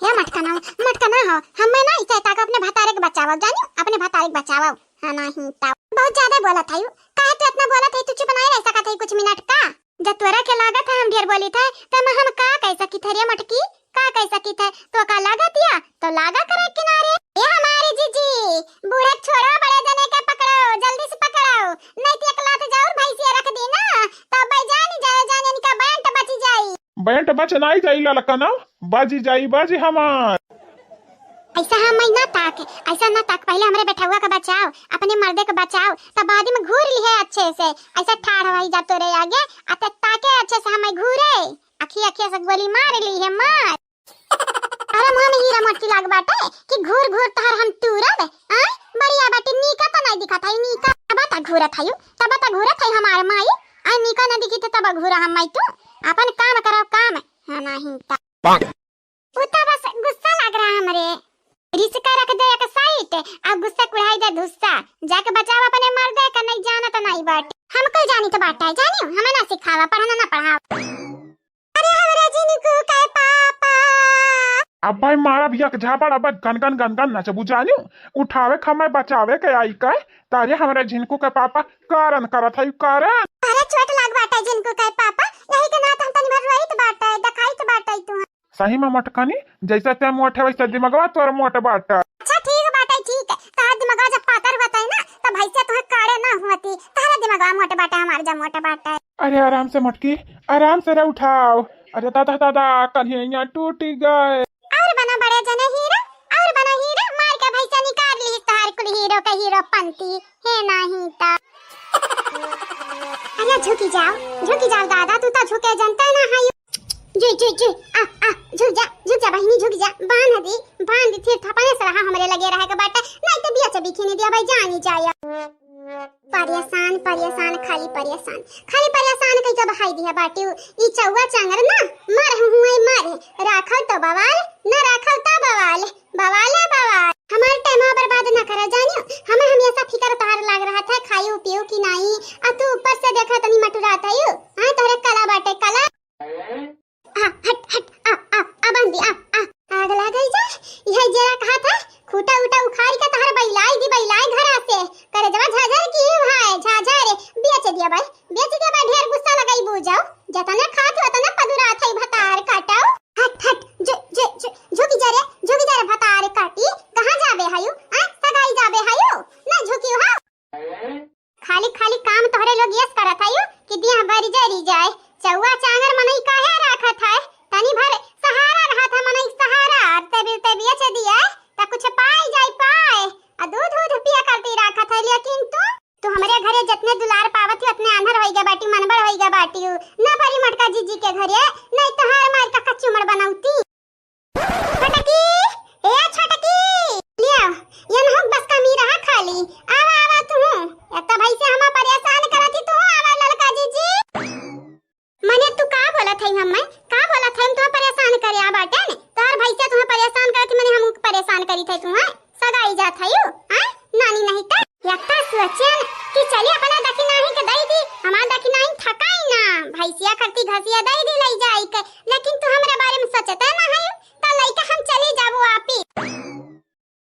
ये मटका ना हो हमें ना इसे ताक अपने भतारे के बचाओ जानी अपने भतारे के बचाओ हां नहीं ता बहुत ज्यादा बोला था यू काहे तू इतना बोला था तू चुप नहीं रह सका था कुछ मिनट का जब तोरा के लागत है हम ढेर बोली था त हम का कह सकी थरिया मटकी का कह सकी थे तो का लागत या तो लागा करे किनारे ये हमारी जीजी बूढ़े छोड़ो बड़े जने के पकड़ो जल्दी से पकड़ो नहीं तो एक लात जाऊर भैंसिया रख दी ना तो भाई जाने इनका बैंट बच जाई बैंट बच नहीं जाई ललकना बाजी जाई बाजी हमार ऐसा हम ना ताक ऐसा ना ताक पहले हमरे बैठा हुआ का बचाओ अपने मर्दे का बचाओ तब बाद में घूर ली है अच्छे से ऐसा ठाड़ हवाई जा तोरे आगे अते ताके अच्छे से हमें घूरे अखी से गोली मार ली है मार अरे मुंह में हीरा मोती लाग बाटे कि घूर घूर तहर हम टूरब आ बढ़िया बाटे नीका तो नहीं दिखा था नीका तब ता घूरा थायू तब ता घूरा थाई हमार माई आ नीका न दिखी तब घूरा हम माई तू अपन काम करो काम है नहीं ता उता बस गुस्सा लग रहा हमरे रिस्का रख दे एक साइड अब गुस्सा कुढ़ाई दे धुस्सा जाके बचाव अपने मर्दे का नहीं जाना तो नहीं बाटे हम कोई जानी तो बाटा है जानियो हमें ना सिखावा पढ़ना ना पढ़ाओ अरे हमरे जिनी को काय पापा अब भाई मारा भी एक झापड़ अब गन गन नचबू जानियो उठावे खमे बचावे के आई का तारे हमारे झिनको के पापा कारण करत है कारण अरे चोट लाग बाटा जिनको काय पापा यही के ना हम तनी भर रोई तो बाटा है दखाई तो बाटा है तू सही में मटकानी जैसा ते मोटे वैसा दिमागवा तोर मोटे बाटा अच्छा ठीक बाटा है ठीक तार दिमागवा जब पातर होता है ना तो भैंसिया तुम्हें काड़े ना होती तारा दिमागवा मोटे बाटा हमार जब मोटे बाटा है अरे आराम से मटकी आराम से रे उठाओ अरे दादा कन्हैया टूट गए और बना बड़े जने हीरो मार के भैंसिया निकाल ली तार कुल हीरो का हीरो पंती है नहीं ता अरे झुकी जाओ दादा तू तो झुके जनता ना है जुई जुई जुई आ झुक जा बहिनी झुक जा बांध दी फिर थपने सलाह हमरे लगे रहे के बाटा नहीं तो बिया चबी खिने दिया भाई जानी जाया परेशान खाली परेशान कई जब हाई दिया बाटी ई चौवा चांगर ना मर हुए राखल तो बवाल न राखल तो बवाल हमार टाइम बर्बाद न करा जानियो हमें हमेशा फिकर तार लाग रहा था खाइयो पियो कि नहीं आ तू ऊपर से देखा तनी मटुरा था यू हां तोरे कला बाटे कला हट आ बंदी आग लागई जा यह जरा कहा था खूटा उठा उखाड़ के तहर बैलाई घरा से करे जवा झाझर की भाई झाझर बेच दिया भाई ढेर गुस्सा लगाई बू जाओ जतना खात उतना पदुरा थई भतार काटाओ हट झुकी जा रे भतार काटी कहां जाबे हायू सगाई जाबे हायू ना झुकी हो खाली काम तोहरे लोग यस करत हायू कि दिया भरी जरी जाए चौवा चांगर मनई काहे राखत है तनी भर सहारा रहा था मनई सहारा तबे बेच दिया ता कुछ पाई पाए आ दूध पिया करती राखत है लेकिन तू हमरे घरे जितने दुलार पावत है उतने आंधर होइगा बाटी मनबड़ होइगा बाटी ना भरी मटका जीजी के घरे नहीं तो हार मार का कच्चू मड़ बनाउती छटकी लिया ये न बस कमी रहा खाली आवा तू एता भाई से हम परेशान करती तू आवा लड़का जीजी मने तू का बोलत है हम का बोलत है तू परेशान करे आ बाटे ने तोर भाई से तू परेशान करती मने हम परेशान करी थे तू सगाई जात है नानी नहीं त यक्का सोचन कि चली अपना दखी नहीं के दई दी हमार दखी नहीं थकाई ना भैसिया करती घसिया दई दी लई जाई के लेकिन तू हमरे बारे में सोचता ना है त लइका हम चली जाबो आपी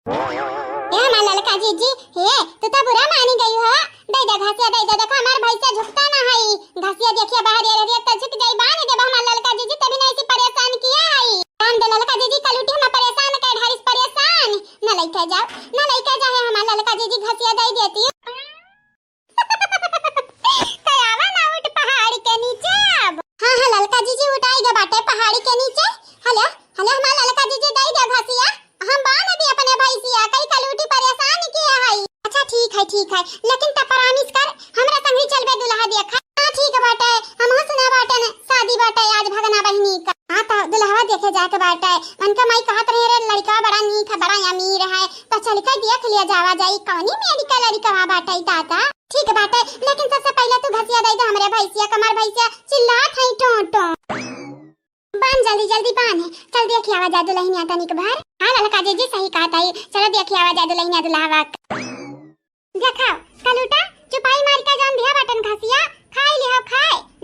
ए हमार लड़का जीजी हे तू तो बुरा मानी गई हो दई दे घसिया दई दे देखा हमार भैसिया झुकता ना है घसिया देखिए बाहर ये रे त झुक जाई बाने दे हमार लड़का जीजी तभी नहीं से परेशान किया है हम दे लड़का जीजी कल उठी हम परेशान कर ढारिस परेशान ना लइका जाए हमार लड़का जीजी घसिया दई देती कयावा ना उठ पहाड़ी के नीचे अब हां लड़का जीजी उठाई गे बाटे पहाड़ी के नीचे हेलो हमार लड़का जीजी दई दे घसिया हम बाने दे अपने भैसिया कई कल उठी परेशान किया है अच्छा ठीक है लेकिन त प्रॉमिस कर हमरा संग ही चलबे दुल्हा देखा हां ठीक बाटे हम सुना बाटे ने शादी बाटे आज भगना बहिनी का हां त दुल्हा देखे जाके बाटे मन का माई कहत रहे रे लड़का बड़ा नीक है बड़ा अमीर है तो चल के देख लिया जावा जाई कौनी मेडिकल लड़का बाटे ताता ठीक बाटे लेकिन सबसे पहले तू घसिया दई दे हमरे भैसिया कमर भैसिया चिल्लात है टोटो बान जल्दी बान है चल देखिए आवाज आ दुल्हनिया तनिक भर हां लड़का जीजी सही कहता है चलो देखिए आवाज आ दुल्हनिया दुल्हावा देखा कलूटा चुपाई मार के जान दिया बटन घसिया खाई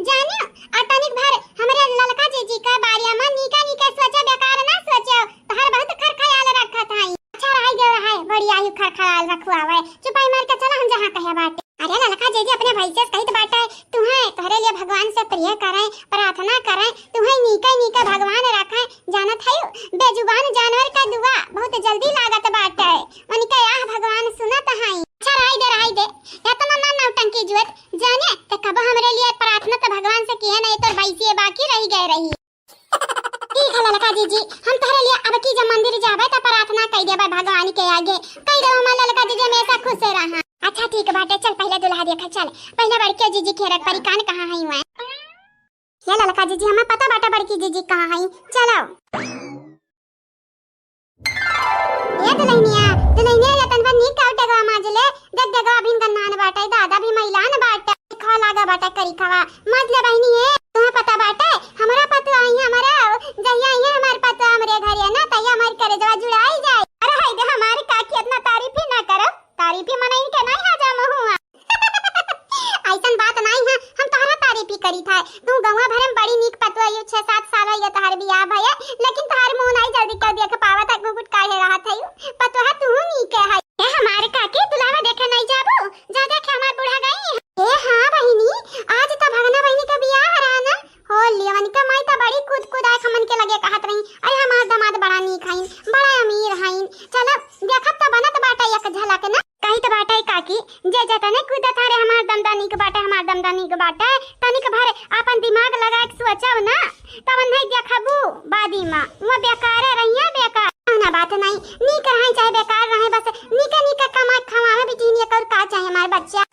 जानियो आ तनिक भर हमरे लड़का जीजी का बारिया मन नीका सोचा बेकार ना सोचो तहर बहुत खर ख्याल रखत है अच्छा रह बढ़िया ही खर ख्याल रखवावे चुपाई मार के चला हम जहां कहे बाटे अरे लड़का जीजी अपने भाई से कहित बाटे तुहे तोहरे लिए भगवान से प्रिय करे प्रार्थना करे तुहे नीका भगवान रखे जानत है बेजुबान जानवर का दुआ बहुत जल्दी लागत बाटे मन के आह भगवान सुनत है अच्छा रही दे या तो ना नौटंकी जुत जाने त कब हमरे लिए प्रार्थना तो भगवान से किए नहीं तो भैसिए बाकी रह गए रही ठीक है लड़का जीजी हम तोहरे लिए अब की जब मंदिर जाबे त प्रार्थना कई देबे भगवान के आगे कई दो हमार लड़का जीजी हमेशा खुश रहा अच्छा ठीक बाटे चल पहले दुल्हा देखा चल पहले बड़के जीजी खेरक परिकान कहां है हुआ ये लड़का जीजी हमें पता बाटा बड़की जीजी कहां है चलो ये दुल्हनिया लतन पर नी काउटे गवा माजले गद्दे गवा भिन गन्नान बाटे दादा भी महिलान बाटे खा लागा बाटा करी खावा माजले बहनी है तुम्हें पता बाटे हमरा पता आई हमारा जहिया आई हमार पता हमरे घर है ना तैया हमार करे जवा जुड़ाई जाए अरे हाय दे हमारी काकी इतना तारीफ ही ना करो तारीफ ही मनाई के नहीं हजाम हुआ ऐसन बात नहीं है हम तोहरा तारीफ ही करी था तू गवा भरे में बड़ी नीक पतवा यू 6-7 साल है तोहर बियाह भया लेकिन तोहर मुंह नहीं जल्दी कर देख पावा तक गुगुट काहे रहा था पतवा तू नीक है ए हमारे काकी दुल्हा देखे नहीं जाबो जा देख हमार बूढ़ा गई ए हां बहिनी आज तो भगना बहिनी का बियाह रहा ना हो लेवन का माई तो बड़ी कूद आए खमन के लगे कहत रही अरे हमार दामाद बड़ा नीक हईन बड़ा अमीर हईन चलो देखत तो बनत बाटा एक झलक ना कही तो बाटा काकी जे जतने कूदत रे हमार दमदानी के बाटा तनिक भर अपन दिमाग लगा के सोचो ना तब नहीं देखबू बादी मां वो बेकार रहिया बेकार ना बात नहीं नीक रहे चाहे बेकार रहे बस नीका कमा खवावे बिटिन ये कर का चाहे हमार बच्चा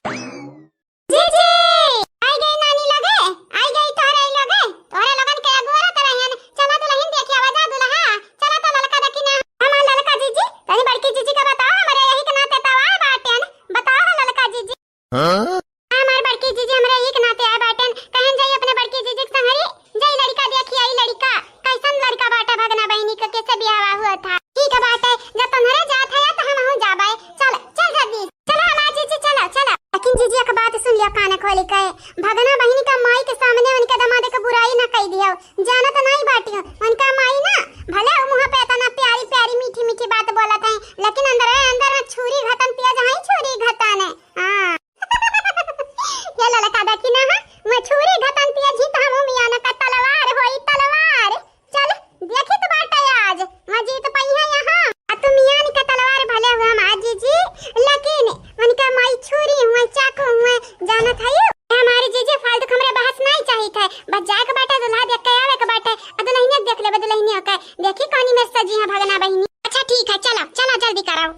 जी आई गई नानी लगे आई गई तोरे लगन के अगोरा त रहे हो जाना तो नहीं बाटी उनका माई ना भले मुंह पे इतना प्यारी प्यारी मीठी मीठी बात बोलत है लेकिन अंदर अंदर छुरी घतन पिया जहां छुरी घतन है हां ये ललका देखी ना मैं छुरी घतन पिया जी तो हम मियां ना का तलवार होई तलवार चल देखी तो बाटा आज मैं जीत पई है यहां आ तुम मियां का तलवार भले हुआ हम आज जी लेकिन उनका माई छुरी हुआ चाकू हुआ जाना था हमारे जीजे फालतू हमरे बहस नहीं चाहिए था बस जाए के बाटे दुल्हा देख के आवे के बाटे दुल्हनिया देख ले दुल्हनिया का देखी कौनी में सजी है भगना बहिनी अच्छा ठीक है चलो चलो जल्दी कराओ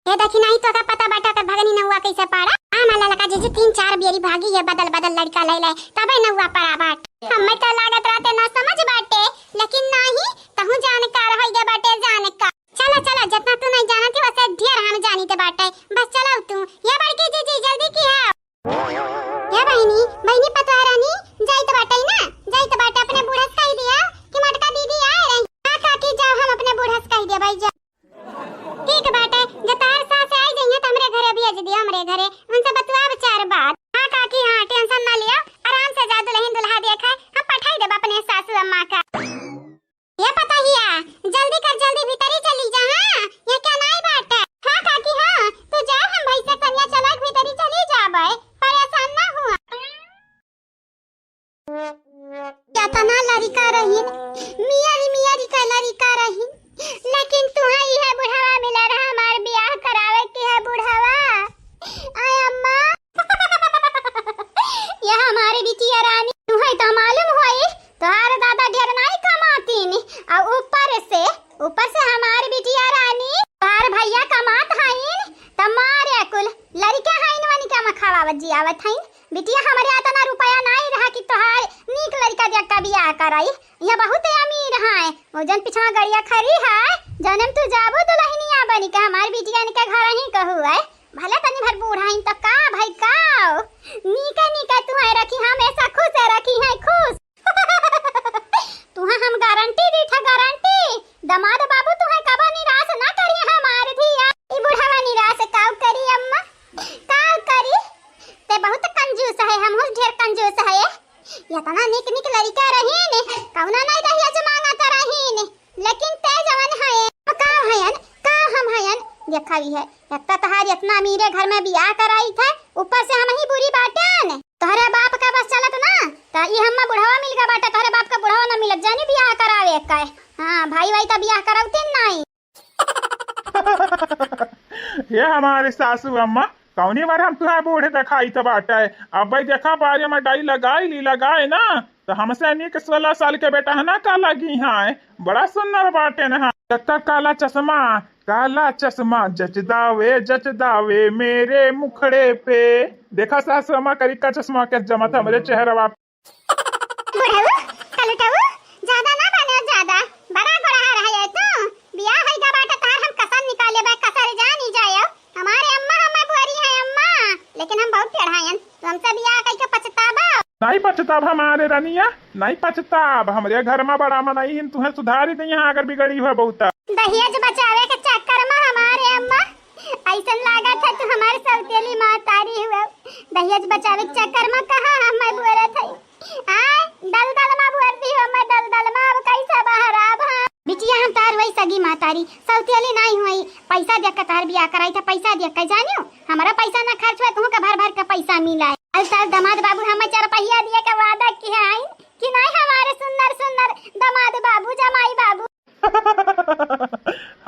ये देखी नहीं तो का पता बाटा का भगनी न हुआ कैसे पारा माला लगा जीजे 3-4 बेरी भागी है बदल बदल लड़का ले ले तबे न हुआ पारा बाट हमें तो लागत रहते ना समझ बाटे लेकिन नहीं तहु जानकार होई गे बाटे जाने का चलो चलो जितना तू नहीं जानती वैसे ढेर हम जानी ते बाटे बस चलो तू ये बड़की जीजी जल्दी की है क्या बहनी बहनी पता रानी जाई तो बाटे ना जाई तो बाटे अपने बूढ़ा कह दिया कि मटका दीदी आ रही हां काकी जाओ हम अपने बूढ़ा कह दिया भाई जा ठीक बाटे जब तार सास आई जइए त हमरे घरे भेज दियो हमरे घरे उनसे बतवा विचार बात हां काकी हां टेंशन ना लियो आराम से जा दुल्हन दुल्हा देखा हम पठाई देब अपने सासू अम्मा का ये पता हिया जल्दी कर जल्दी भीतर ही चली जा हां ये क्या नहीं बाटे हां काकी हां तू जा हम भाई से कन्या चला भीतर ही चली जाबे परेशान ना हुआ क्या तना लड़का रही मियां री का लड़का रही लेकिन तू ही है बुढ़ावा मिला रहा हमार ब्याह करावे के है बुढ़ावा आय अम्मा ये हमारी बिटिया रानी तू है तो मालूम होई तोहार दादा ढेर नहीं कमातीन और ऊपर से हमारी बिटिया रानी तोहार भैया कमात हईन तमारे कुल लड़का हईन वनी का मखावावत जियावत हईन बिटिया हमारे आता ना रुपया नहीं रहा कि तोहार नीक लड़का देख का बियाह कराई ये बहुत अमीर है ओजन पिछवा गड़िया खरी है जन्म तू जाबो दुल्हनिया बनी का हमार बिटिया ने का घर ही कहू है भले तनी भर बूढ़ा ही तो का भाई का नीका तू है रखी हमेशा खुश है रखी है खुश तू हम गारंटी दी था गारंटी दमाद बाबू तू है कबा निराश ना करी हमार धिया ई बुढ़ावा निराश काऊ करी अम्मा काऊ करी ते बहुत कंजूस है हम ढेर कंजूस है या तना निक निक लड़का रही ने कौना नहीं रही आज मांगा त रही ने लेकिन ते जवन है का हयन का हम हयन देखा भी है एकता तहार इतना अमीरे घर में बियाह कराई था ऊपर से हम ही बुरी बाटन तोहरे बाप का बस चलत ना त ई हम्मा बुढ़ावा मिल गा बाटा तोहरे बाप का बुढ़ावा ना मिलत जानी बियाह करावे का हां भाई तो बियाह करावते नहीं ये हमारे सासू अम्मा कौनी बार हम तुहा बूढ़े दिखाई तो बाटा है अब भाई देखा बारे में डाई लगाए ना तो हमसे अनेक 16 साल के बेटा है ना का लगी है बड़ा सुंदर बाटे ना तब काला चश्मा जच दावे मेरे मुखड़े पे देखा सासू अम्मा करी का चश्मा के जमा था मेरे चेहरा बाप ज्यादा ना बने ज्यादा बड़ा गोड़ा रहा है तू बियाह है गा बाटा तार हम कसम निकाले बा कसर जानी जाए हमारे अम्मा हमें बुरी है अम्मा लेकिन हम बहुत टेढ़ायन तो हमसे बियाह करके पछतावा नहीं पछताब हमारे रनिया नहीं पछताब हमरे घर में बड़ा मनाई तुहे सुधारी दी यहाँ अगर बिगड़ी हुआ बहुत दहेज बचावे के चक्कर में हमारे अम्मा ऐसा लगा था तू हमारे सौतेली माँ तारी हुआ दहेज बचावे के चक्कर में कहा हमें बुरा थी दलदल में बुरती हो मैं दलदल में अब कैसा बाहर आब बिटिया हम तार वही सगी माँ तारी सौतेली नहीं हुई पैसा दे के तार बियाह कराई था पैसा दे के जानियो हमारा पैसा ना खर्च हुआ तू का भर भर के पैसा मिला है साल दामाद बाबू हमें 4 पहिया दिए के वादा किया है कि नहीं हमारे सुंदर सुंदर दामाद बाबू जमाई बाबू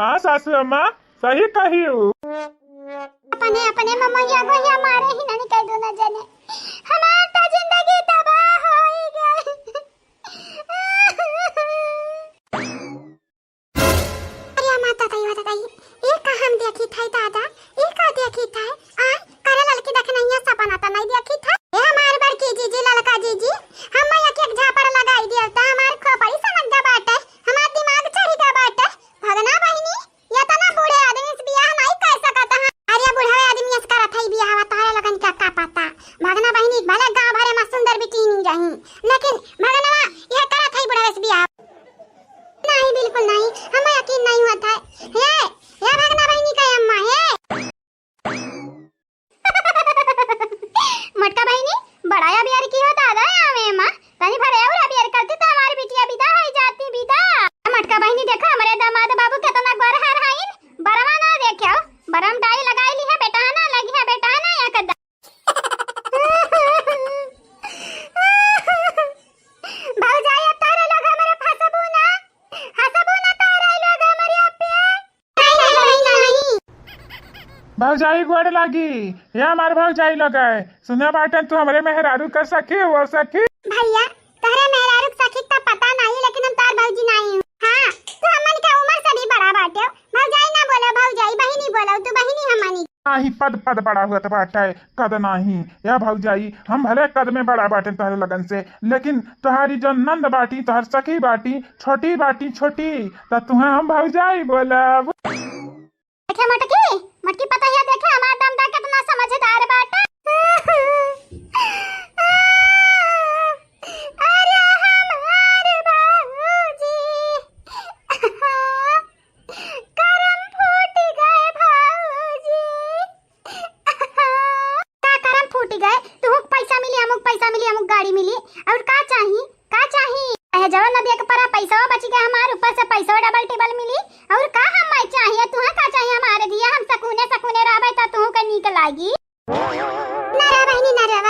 हाँ सासू अम्मा सही कही अपने ममैया गोया मारे ही नहीं कह दो ना जाने हमार तो जिंदगी तबाह हो गई अरे माता ताई एक हम देखी था दादा एक देखी था आ करे लड़की देखना ये सपना तो नहीं देखी था ए हमार बड़की जीजी लड़का जीजी हम एक झापर लगाई दिया था हमार खोपड़ी समझ जा बाटे हमार दिमाग चढ़ी जा बाटे भगना बहिनी या तना बूढ़े आदमी से बियाह नहीं कर सकता है अरे बूढ़ा आदमी से करत है बियाह तारे लगन का पता भौजाई गोड़ लागी। ये हमारे भौजाई लगे सुने बाटे तू हमरे मेहरारू कर सखी वो सखी। भैया तहरे मेहरारू सखी तो पता नहीं लेकिन हम तार भौजी नहीं हूँ। हाँ तू हमन के उम्र से भी बड़ा बाटे। भौजाई ना बोलो भौजाई बहिनी बोलो तू बहिनी हमनी। नाही पद पद बड़ा हुआ तो बाटे कद नहीं या भौजाई हम भले कद में बड़ा बाटे तुम्हारे लगन से लेकिन तुम्हारी जो नंद बाटी तुम्हार सखी बाटी छोटी छोटी तो तुम्हें हम भौजाई बोलब। देखे मटकी पता है देखे हमारा दमदा कितना समझदार बाटे। अरे हमारे बाबूजी करम फूट गए भाऊजी। का करम फूट गए तुम पैसा मिली हमक गाड़ी मिली और का चाहिए जवन नदिया के परा पैसा बच गया हमारे ऊपर से पैसा डबल टेबल मिली और का हम चाहिए तुम्हें का चाहिए हमारे दिया हम सकुने रहबे त तुहू के नीक लागी। ना रे बहनी ना रे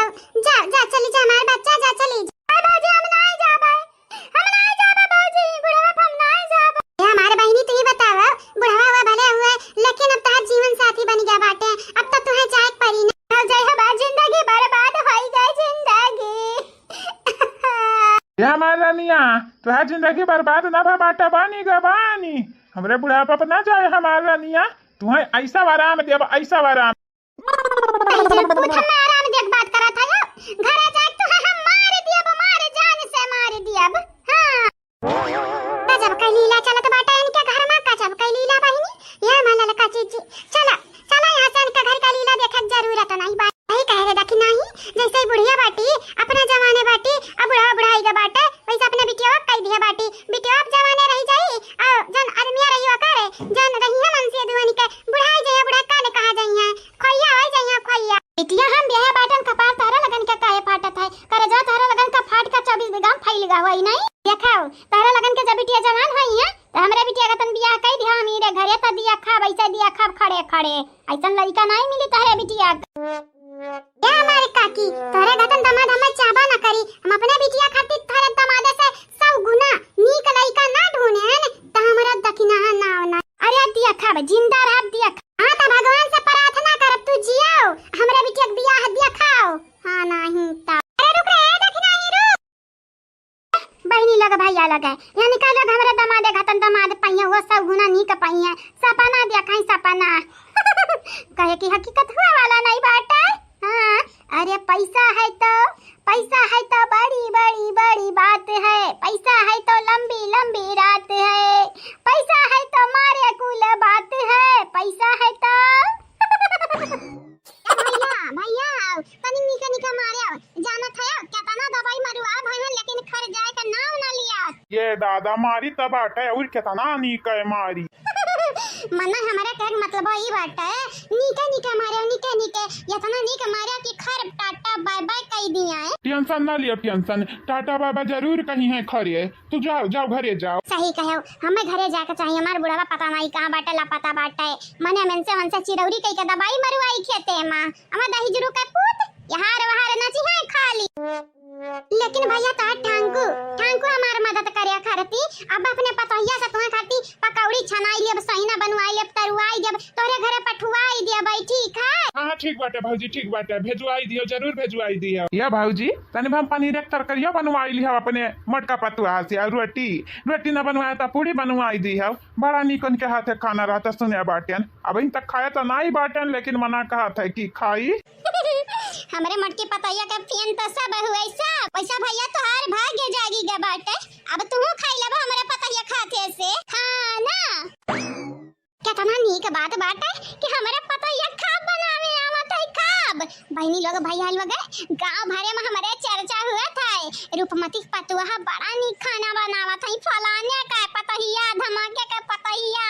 जा चली जा हमारे बच्चा जा चली जा बाजी हम नहीं जाबे बाजी बुढ़वा हम नहीं जाबे। ये हमारे बहनी तू ही बतावा बुढ़वा हुआ भले हुआ लेकिन अब तार जीवन साथी बन गया बाटे अब तो तुम्हें चाहे परी ना हो जाए हमारी जिंदगी बर्बाद हो जाए जिंदगी। ये हमारा निया तुहार जिंदगी बर्बाद ना भा बाटे बानी गबानी हमरे बुढ़ापा पर ना जाए हमारा निया तुम्हें ऐसा आराम देब ऐसा आराम। आराम देख बात करा था घरे जाके तो हम मार जान से मार दियब। हां जब कई लीला चलत बाटा इनके घर में का जब कई लीला बहिनी ये माला लका चीज चला यहां से इनका घर का लीला देखत जरूरत नहीं बात नहीं कह रे देखी नहीं जैसे बुढ़िया बाटी अपने जमाने बाटी अब बुढ़ाई के बाटे वैसे अपने बिटिया कह दिया बाटी बिटिया अब जमाने रही जाई और जन आदमी रही हो करे जन रही है मन से दुआनी के बुढ़ाई जाए बुढ़ा का ने कहा जाई है खोइया हो जाई है खोइया बिटिया हम ब्याह बाटन कपार तारा लगन के काहे फाटत है करे जा तारा लगन का फाट का 24 बीघा फैल गा होई नहीं देखाओ तारा लगन के जब बिटिया जवान होई है त हमरे बिटिया का तन बियाह कई दिया हम रे घरे त दिया खा वैसे दिया खा खड़े ऐसन लड़का नहीं मिली तारे बिटिया। ये हमारी काकी तोरे गतन दामाद हमें चाबा ना करी हम अपने बिटिया खातिर थारे दामाद से 100 गुना नीक लइका ना ढूंढे त हमरा दखिना ना होना। अरे दिया खाब जिंदा रह दिया हां त भगवान से प्रार्थना करब तू जियाओ हमरा बिटिया के बियाह दिया खाओ। हां नहीं त अरे रुक रे दखिना ही रुक बहनी लगा भैया लगा यहाँ निकाल हमरा दामाद गतन दामाद पहिया वो 100 गुना नीक पहिया सपना दिया कहीं सपना कहे की हकीकत हुआ वाला नहीं बाटा। हाँ अरे पैसा है तो बड़ी बात है पैसा है तो लंबी रात है पैसा है तो मारे कुल बात है पैसा है तो भैया तनी निका मारे जाना था क्या तना दवाई मरवा भैया लेकिन खर जाए का नाम ना लिया ये दादा मारी तब बाटे और कितना नीक है मारी मना हमारा कहने मतलब ई बात है नीके मारे इतना नीक मारे कि खर टाटा बाय बाय कह दिया है। टेंशन ना लियो टेंशन टाटा बाबा जरूर कहीं है खरे तू जाओ घरे जाओ। सही कहो हमें घरे जाके चाहिए हमार बुढ़ावा पता नहीं कहां बाटे लापता बाटे मने मनसे चिरौरी कई के दवाई मरवाई खेते मां हमें दही जरू का पूत यहार वहार नची है खाली लेकिन भैया ता ठांकू हमार मदद करे खरती अब अपने पतोहिया से तुम्हें खाती पकौड़ी छनाई लेब सहीना बनवाई लेब तरुआई देब तोरे घरे पठुआई दे भाई ठीक है। हां ठीक बाटे भौजी ठीक बाटे भेजवाई दियो जरूर भेजवाई दियो। या भौजी तने हम पनीर एक तरकरिया बनवाई लियो अपने मटका पतुआ से और रोटी ना बनवाया त पूरी बनवाई दियो बड़ा निकन के हाथे खाना रहता सुने बाटन अब इन तक खाया तो नहीं बाटन लेकिन मना कहा था कि खाई हमरे मटकी पतैया के फियन त सब हुए सब पैसा भैया तो हर भाग्य जागी गे बाटे अब तू खाई लेबा हमरे पतैया खाते से खाना कितना नीक बात बाटे कि हमरे पतैया खाब बनावे आवत है खाब बहनी लोग भैया लोग गांव भरे में हमरे चर्चा हुआ था रूपमती पतुआ बड़ा नीक खाना बनावत है फलाने का पतैया धमाके का पतैया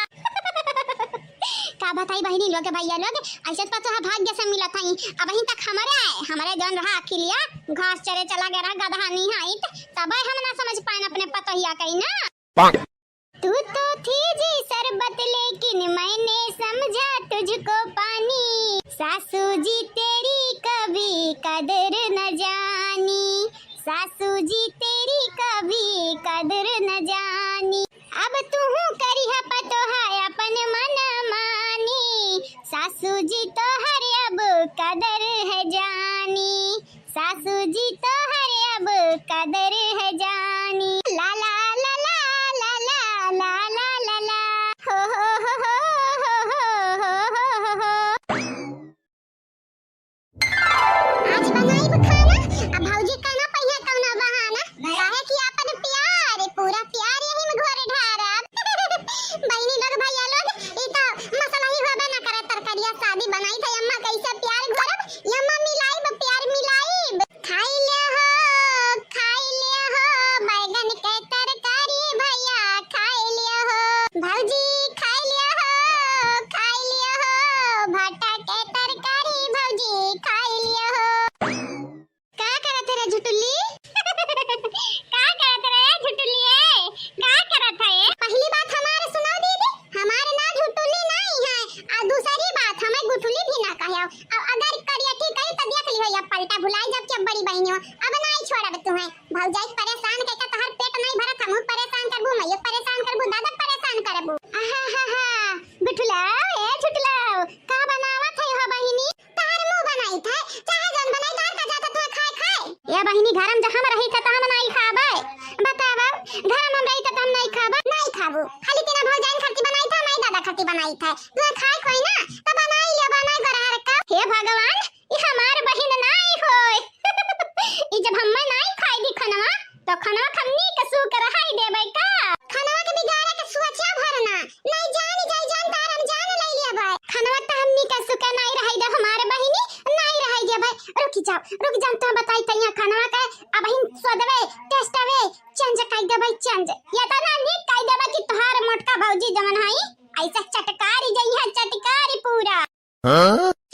का बताई बहनी लोग भैया लोग ऐसे पतुआ भाग्य से मिलत है अब वहीं तक हमारे जन रहा अखिलिया घास चरे चला गया गधा नहीं हाइट तब हम ना समझ पाए अपने पतैया कहीं ना। तू तो थी जी शरबत लेकिन मैंने समझा तुझको पानी सासू जी तेरी कभी कदर न जानी सासू जी तेरी कभी कदर न जानी अब तू करी है पतोहा अपन मन मानी सासू जी बाबू, खाली तेरा भौजाई खाती बनाई था, नहीं दादा खाती बनाई था। तू खाए कोई ना तो बनाई ले बनाई गरार का। हे भगवान, ई हमार बहिन नाई होय। ई जब हम नहीं खाई दी खनवा तो खनवा खन्नी के सू कर हाई देबै का। खनवा के बिगाड़े के सुअचा भरना नहीं जानी जाई जान तार हम जान ले लेबै। खनवा त हमनी के सू के नहीं रही दे हमार बहिनी नहीं रही देबै। रुक जाओ तो बताई तैया खनवा के अब बहिन स्वादवे टेस्टवे चंज काई देबै चंज। या त ना नी काई देबै कि तोहार मोटका भौजी जमन हई ऐसा चटकारी जई है चटकारी पूरा।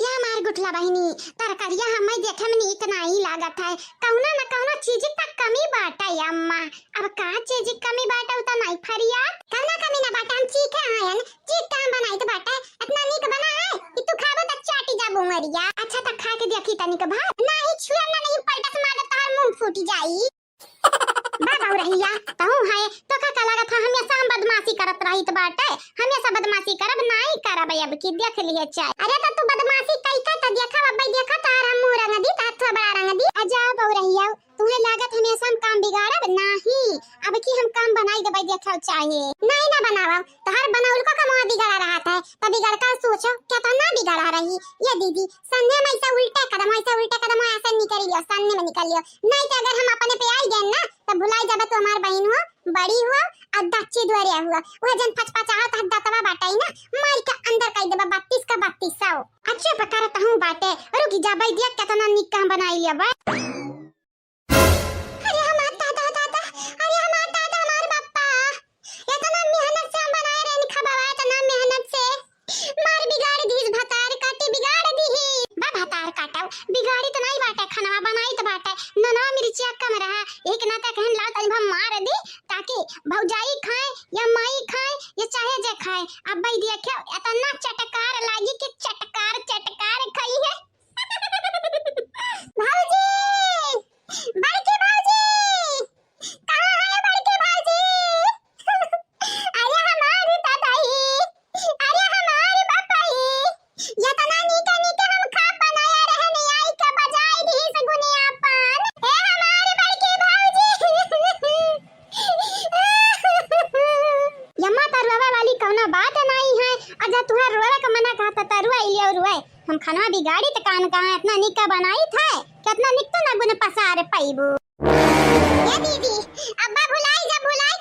क्या मार गुठला बहिनी तरकारिया हमें देखे में नीक नहीं लागत है। कौना न कौना चीज तक कमी बाटा अम्मा। अब का चीज कमी बाटा उता नहीं फरिया। कौना कमी ना बाटा हम चीखे आयन चीज काम बनाई तो बाटा इतना नीक बना है कि तू खाबो त चाटी जाबो मरिया। अच्छा त खा के देखी तनिक भात नहीं छुआ ना नहीं पलटा से मार तोहर मुंह फूट जाई। बाबा रहिया तहु है तो का लागत है हमेशा हम बदमाशी करत रहित बाटे। हमेशा बदमाशी करब नहीं करब अब की देख लिए चाय। अरे त तू बदमाशी कई का त देखा अब देखा तार हम मुंह रंग दी तात बड़ा रंग दी। अजा बौ रहिया तुम्हें लागत हमेशा हम काम बिगाड़ब नहीं। अब की हम काम बनाई देबै देखल चाहिए नहीं ना बनावा तोहर बनाउल को कमा बिगाड़ा रहा था त बिगाड़ का सोचो क्या तो ना बिगाड़ा रही। ये दीदी सन्ने में ऐसा उल्टा कदम ऐसा निकल लियो सन्ने में निकल लियो नहीं तो अगर हम अपने पे आई गए ना तब भुलाई जाबे तो हमार बहन हो बड़ी हुआ और दच्चे द्वारे हुआ वह जन फचफचाहा त दतवा बाटाई ना मार के अंदर कई देबा 32 का 3200। अच्छे प्रकार तहु बाटे रुक जाबे दिया केतना निक काम बनाई लेबे। अरे हमार दादा हमार बाप्पा इतना मेहनत से हम बनाए रहन खबावा इतना मेहनत से मार बिगाड़ दीस भतार काटी बिगाड़ दीही। बा भतार काटाओ बिगाड़ी तो नहीं बाटे खनवा बनाई तो बाटे ननवा मिर्चिया कम रहा एक नाता कहन ला तनी हम मार दी ताकि भौजाई खाए या माई खाए या चाहे जे खाए। अब भाई देखो इतना चटकार लागी कि चटकार खाई है। भौजी बड़के भौजी कहां है बड़के भौजी। अरे हमारी दादाई अरे हमारे बापाई ये तना नीके हम खा बनाया रहने आई का बजाई दी से गुनियापन। ए हमारे बड़के भौजी यम्मा तरवा वाली कौना बात नहीं है। अजा तुहार रोरा का मना कहता तरुआ इलियो रुए हम खाना बिगाड़ी त कान कहां इतना निका बनाई था कितना निक तो ना गुन पसार पाइबू। ये दीदी अब्बा भुलाई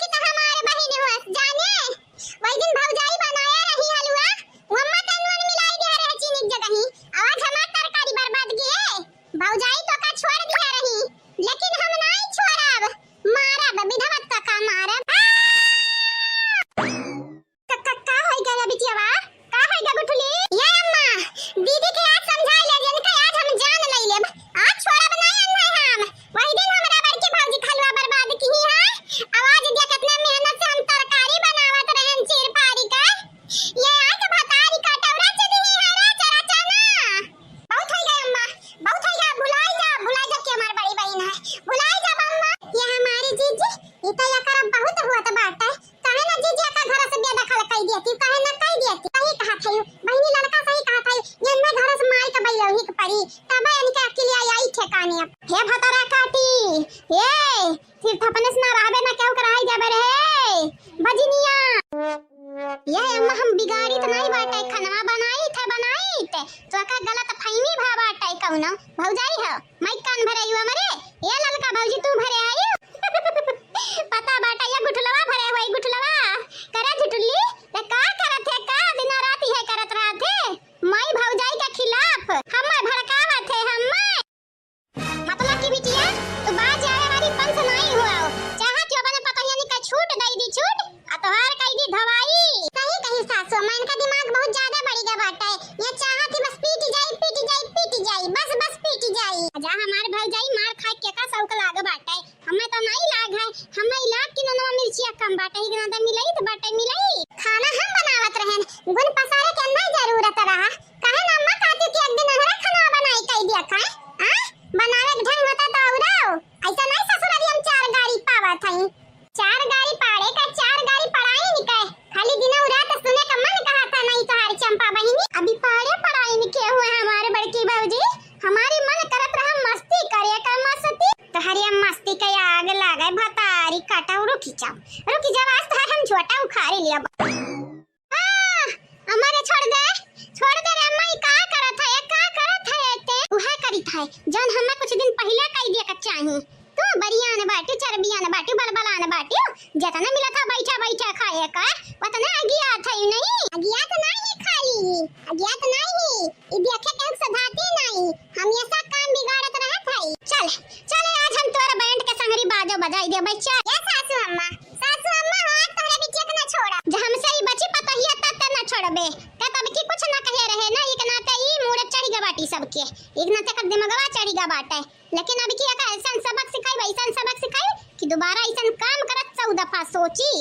कि तो हमारे बहिन हुआ जाने वही दिन भौजाई बनाया रही हलवा मम्मा तनवन मिलाई दे रहे चीनी जगह ही आवाज हमार तरकारी बर्बाद गए। भौजाई तो का छोड़ दिया रही लेकिन हम नहीं छोड़ब मारब विधवत का मारब। का होई गया बिटियावा का होई गया गुठली। ये अम्मा दीदी के आज समझा ले जन का आज हम जान नहीं लेब आज छोड़ब नहीं हम वही दिन हमरा बड़के भौजी खलवा बर्बाद की है। आवाज दिया कितना मेहनत से हम तरकारी बनावत रहन चीर पारी का ये आज भतारी काटवरा चली है राजा ना बहुत हो गया अम्मा बहुत हो गया। भुलाई जा कि हमारी बड़ी बहन है भुलाई जा अम्मा। ये हमारी जीजी ये तो या करब बहुत हुआ तो बात है काहे ना जीजी का घर से बेदखल कई दियती काहे ना कई दियती सही कहा थई बहनी लड़का सही कहा थई ये मैं घर से माई का बैलो ही परी तब इनके अकेले आई ठेकानी। हे भतरा काटी ये सिर्फ अपने से ना रहबे ना क्यों कराई जाबे रे बजनिया। ये अम्मा हम बिगाड़ी तो नहीं बाटे खनवा बनाई थे तो का गलत फहमी भा बाटे कौनो भौजाई है मैं कान भरे हुआ मरे ये ललका भौजी तू भरे आई पता बाटा ये गुठलवा भरे हुई गुठलवा करे झुटुल्ली ये का करत है का दिन रात है करत रहत है मैं भौजाई के खिलाफ हम भड़कावत है हम मतलब की बिटिया तू बाज आए हमारी पंस नहीं हुआ चाहत जो बने पता यानी का छूट दई दी छूट आ तोहार कई दी धवाई सही कही सासू मन का दिमाग बहुत ज्यादा बढ़ गया बाटा है ये चाहत बस पीट जाई बस पीट जाई जा हमार भौजाई मार खा के का शौक लाग बाटा है हमें तो नहीं लाग है हमें लाग की ननवा मिर्चिया कम बाटा ही ना मिलाई तो बाटा मिलाई खाना हम बनावत रहन गुन पसारे के नहीं जरूरत रहा काहे ना अम्मा कहती कि एक दिन हमरा खाना बनाई कई दिया खाए हां बनावे के ढंग होता तो औराओ ऐसा नहीं ससुराली हम 4 गाड़ी पावत हई 4 गाड़ी पाड़े का 4 गाड़ी पढ़ाई निकाय खाली दिन रात सुने का मन कहा था नहीं तो हर चंपा बहिनी अभी पाड़े पढ़ाई निके हुए हमारे बड़की भौजी हमारी मन करत रहा मस्ती करे का मस्ती तो हरिया मस्ती के आग लागे भतारी काटा रुकी बच्चा। रुक जा, आज तो हम छोटा उखाड़ लिया। हमारे छोड़ दे रे अम्मा। ई का करत है, का करत है ते? उहे करित है जौन हमें कुछ दिन पहले कह दिया कच्चा ही। तू बरिया न बाटी, चरबिया न बाटी, बलबला न बाटी, जतना मिला था बैठा बैठा खाए का उतना अगिया था नहीं। अगिया तो नहीं खाली, अगिया तो नहीं, ई देखे के सधाती नहीं, हम ये सब काम बिगाड़त रहत है। चल चल आज हम तोरा बैंड के संगरी बाजो बजाई दे बच्चा। ये सासू अम्मा हो तोरे बिटिया के ना छोड़ा। जब हमसे ई बची पतहिया तब ना छोड़बे। ते तब की कुछ ना कहे रहे ना, एक नाते ई मुड़े चढ़ी गा बाटी सबके, एक नाते कर दिमागवा चढ़ी गा बाटे। लेकिन अभी किया का ऐसा सबक सिखाई, वैसा सबक सिखाई कि दोबारा ऐसा काम करत 100 दफा सोची।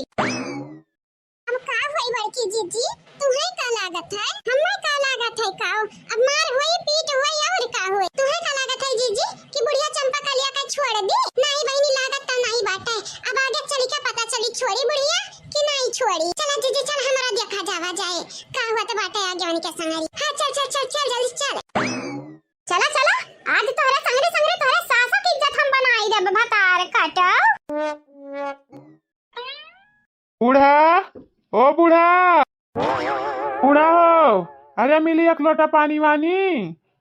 हम का होई बड़की जीजी, तुम्हें का लागत है? हमें का लागत है का? अब मार होई, पीट होई और का होई? तुम्हें का लागत है जीजी कि बुढ़िया चंपा कलिया का छोड़ दी? नहीं बहनी लागत तो नहीं बाटे। अब आगे चली के पता चली छोड़ी बुढ़िया कि नहीं छोड़ी। चला जीजी चल, हमारा देखा जावा जाए का हुआ तो बाटे आगे वाली के संगरी। हां चल चल चल चल जल्दी चल। चला चला आज तोरे संगरे तोरे सासा की इज्जत हम बनाई दे भतार काटा। बूढ़ा, ओ बूढ़ा, बूढ़ा हो, अरे मिली एक लोटा पानी वानी।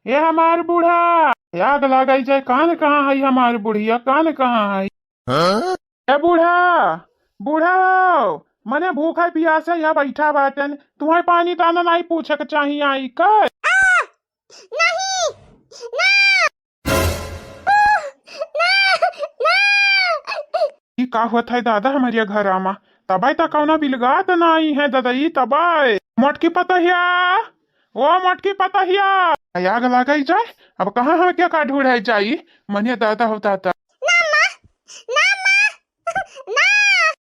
ये हमार बूढ़ा आग लगाई जाए। कान कहाँ है हमार बुढ़िया, कान कहाँ है? ए बूढ़ा, बूढ़ा हो, मने भूख है प्यास है, यहाँ बैठा बाटन। तुम्हें पानी ताना नहीं पूछे के चाहिए आई कर? नहीं ना ई का होत है दादा हमारे घर आमा? तबाई तक कौना बिलगा तो नहीं है दादा। ई तबाई मोटकी पतहिया, ओ मोटकी पतहिया, आग लगाई जाए। अब कहाँ है क्या का ढूंढाई जाई? मनिया दादा होता था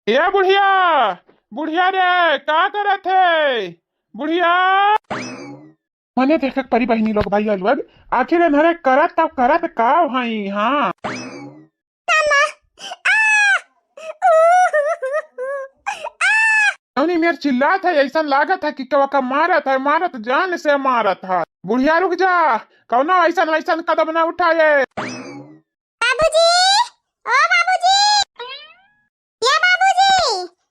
ये बुढ़िया, बुढ़िया रे का करत है बुढ़िया? मने देख परी बहनी लोग भाई अलग आखिर नरे करत तब करत का भाई। हाँ मेरे चिल्लात है, ऐसा लागत है कि कवा मारत है, मारत जान से मारत है। बुढ़िया रुक जा, कौनो ऐसा वैसा कदम न उठाए। बाबूजी, ओ बाबूजी, ये बाबूजी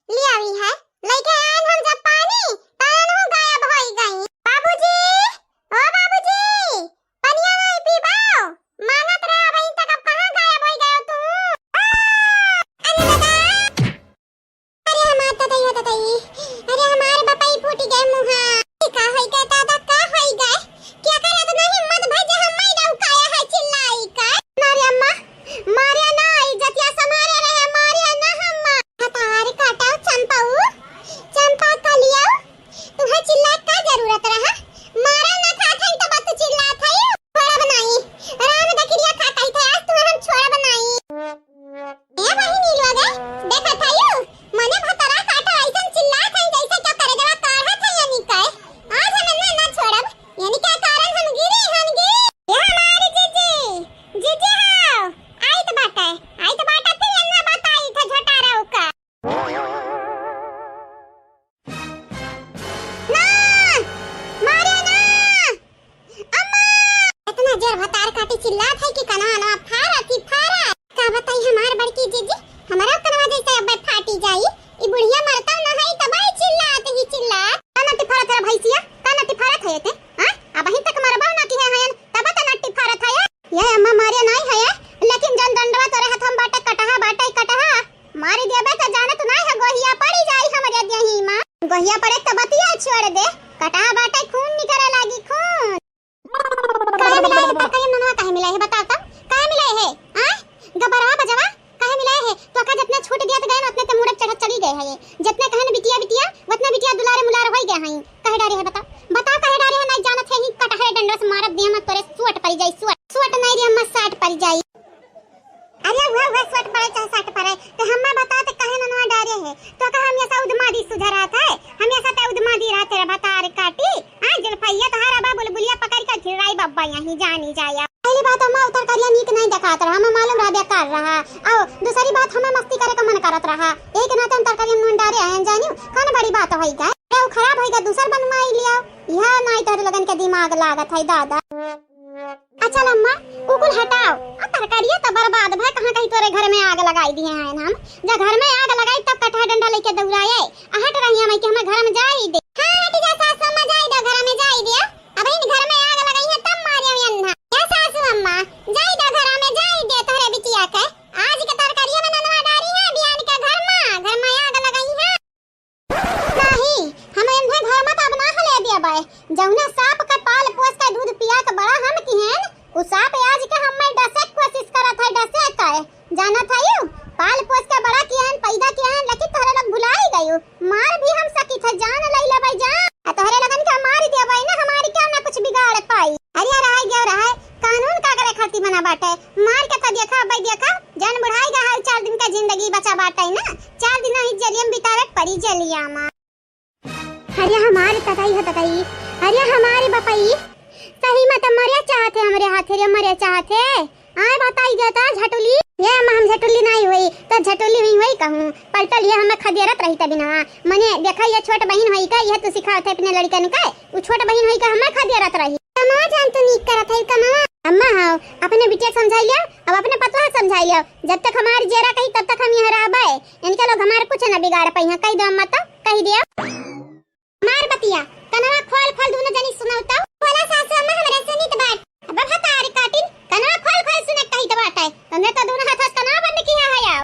ले आई है, लेके आए हम जब पानी तान हो गायब हो गई। बाबूजी, ओ बाबूजी, पानिया नहीं पीबाओ, मांगत रहा अभी तक, अब कहां गायब हो गए तू? अरे दादा, अरे हमार ततई, अरे हमारे बपाई फूट गए मुंह। का होई गए दादा, का होई गए? क्या करे तो नहीं हिम्मत भजे हम नहीं डौकाया है चिल्लाई का। मारे अम्मा, मारे ना, इज्जतिया समारे रहे, मारे ना अम्मा। हतार काटाओ चंपाऊ, चंपा कलियाओ, तुम्हें चिल्ला का जरूरत रहा? मारा ना था था तो बात चिल्ला था। छोड़ा बनाई राम दखिरिया खा कही थे, आज तुम्हें हम छोड़ा बनाई। ए बहिनी लोग देखा था यू मने भतरा काटा ऐसा चिल्ला था जैसे क्या करे देवा काढ़ा था यानी काय। आज हम ना छोड़ब, यानी क्या कारण हम गिरी। ये हमारी जीजी, जीजी हां आई तो बाटा फिर ना बताई था झटारा का। ना मारे ना अम्मा, इतना जोर भतार काटी चिल्लात है कि कना ना फारा का बताई हमार बड़की जीजी, हमारा कनवा जैसे अब फाटी जाई। ई बुढ़िया मरता ना है तबाई चिल्लात ही चिल्लात। नट्टी फारत है भैसिया, नट्टी फारत है ते हां? अब ही तक मरबा ना की है तब त नट्टी फारत है। ये अम्मा मारे नहीं है, लेकिन जन दंडवा तो रहत हम बाटे कटहा मारी देबे त जाने तो नहीं है गोहिया पड़ी जाई हमरे देही मां। गोहिया पड़े त बतिया छोड़ दे, कटहा बाटे खून निकले लागी खून। काहे मिला है तरकारी मनवा, काहे मिला है बता त? काहे मिला है हां? गबरवा बजवा काहे मिला है? तो का जितने छूट दिया त गए उतने ते मुड़क चढ़ चली गए है। जितने कहन बिटिया उतने बिटिया दुलारे मुलार होई गए हैं। कहे डारे है बता कहे डारे है? नहीं जानत है ही कटहा डंडा से मारत दिया मत तोरे सुअट पड़ जाई, सुअट नहीं रे अम्मा साट पड़ जाई। अरे वो सुअट पड़े चाहे साट पड़े तो हम्मा बता त काहे मनवा डारे है? तो का हम ऐसा उदमादी सुधरात है, हम ऐसा ते उदमादी रहते रे बता रे काटी। हां जुल्फैया तहारा बा बुलबुलिया पकड़ के घिराई बब्बा यहीं जानी जाया। पहली बात अम्मा उतर करिया नीक नहीं दिखात रहा, हमें मालूम रहा बेकार रहा। आओ दूसरी बात हमें मस्ती करे का मन करत रहा, एक नाते उतर करिया मुंड डारे हैं जानियो कौन बड़ी बात होई गए। वो खराब होई गए दूसर बनवाई लिया, यह नहीं तोरे लगन के दिमाग लागत है दादा। अच्छा अम्मा कुकुल हटाओ। आ तरकारिया तो बर्बाद भाई, कहां कहीं तोरे घर में आग लगाई दिए हैं हम। जब घर में आग लगाई तब कटहा डंडा लेके दौड़ाए। हट रही हम कि हमें घर में जाई दे। हां हट जा सासू अम्मा, जाई दे घर में जाई दे। अब इन घर में आग लगाई है तब मारे अन्ना। या सासू अम्मा जाई दे घर में जाई दे तोरे बिटिया के। आज के तरकारिया में ननवा डारी है बियान के घर में आग लगाई है। नहीं हम इन्हें घर में तब ना हले देबे। जौना सांप का पाल पोस के दूध पिया के बड़ा हम किहन, उ सांप आज के हम में डसे कोशिश करत है, डसे के जाना था यू पाल पोस के बड़ा किहन पैदा किहन, लेकिन तोरे लोग भुलाई गयो। मार भी हम सकी था, जान लई लेबै जान। आ तोरे लगन के मार देबै ना, हमारी क्या ना कुछ बिगाड़ पाई। अरे रह गयो रह, कानून का करे खातिर बना बाटे। मार के त देखा भाई देखा, जान बुढ़ाई गा हाल 4 दिन का जिंदगी बचा बाटे ना। 4 दिन ही जलियम बितावे पड़ी जलिया मा। अरे हमारे तताई है तताई, अरे हमारे बपाई सही मत मरे चाहते, हमरे हाथे रे मरे चाहते। आए बताई देता झटुली ये हम झटुली नहीं हुई तो झटुली हुई कहूं पलटल ये हमें खदेरत रही त बिना मने देखा ये छोट बहन होई का, यह तू सिखावत है अपने लड़कन का। वो छोट बहन होई का हमें खदेरत रही। कमा जान तो नीक करत है कमा। अम्मा हां अपने बिटिया समझाई लिया, अब अपने पतला समझाई लिया। जब तक हमारी जेरा कही तब तक हम यहां रहबे। इनके लोग हमारे कुछ न बिगाड़ पाई। कह दो अम्मा तो कह दिया मार बतिया कनवा खोल खोल दोनों जनी सुनावता। बोला सासू अम्मा हमरे सुनित बात। अब हतार काटिन कनवा खोल खोल सुने कही तो बात है। तने तो दोनों हाथ कनवा बंद किया है यार।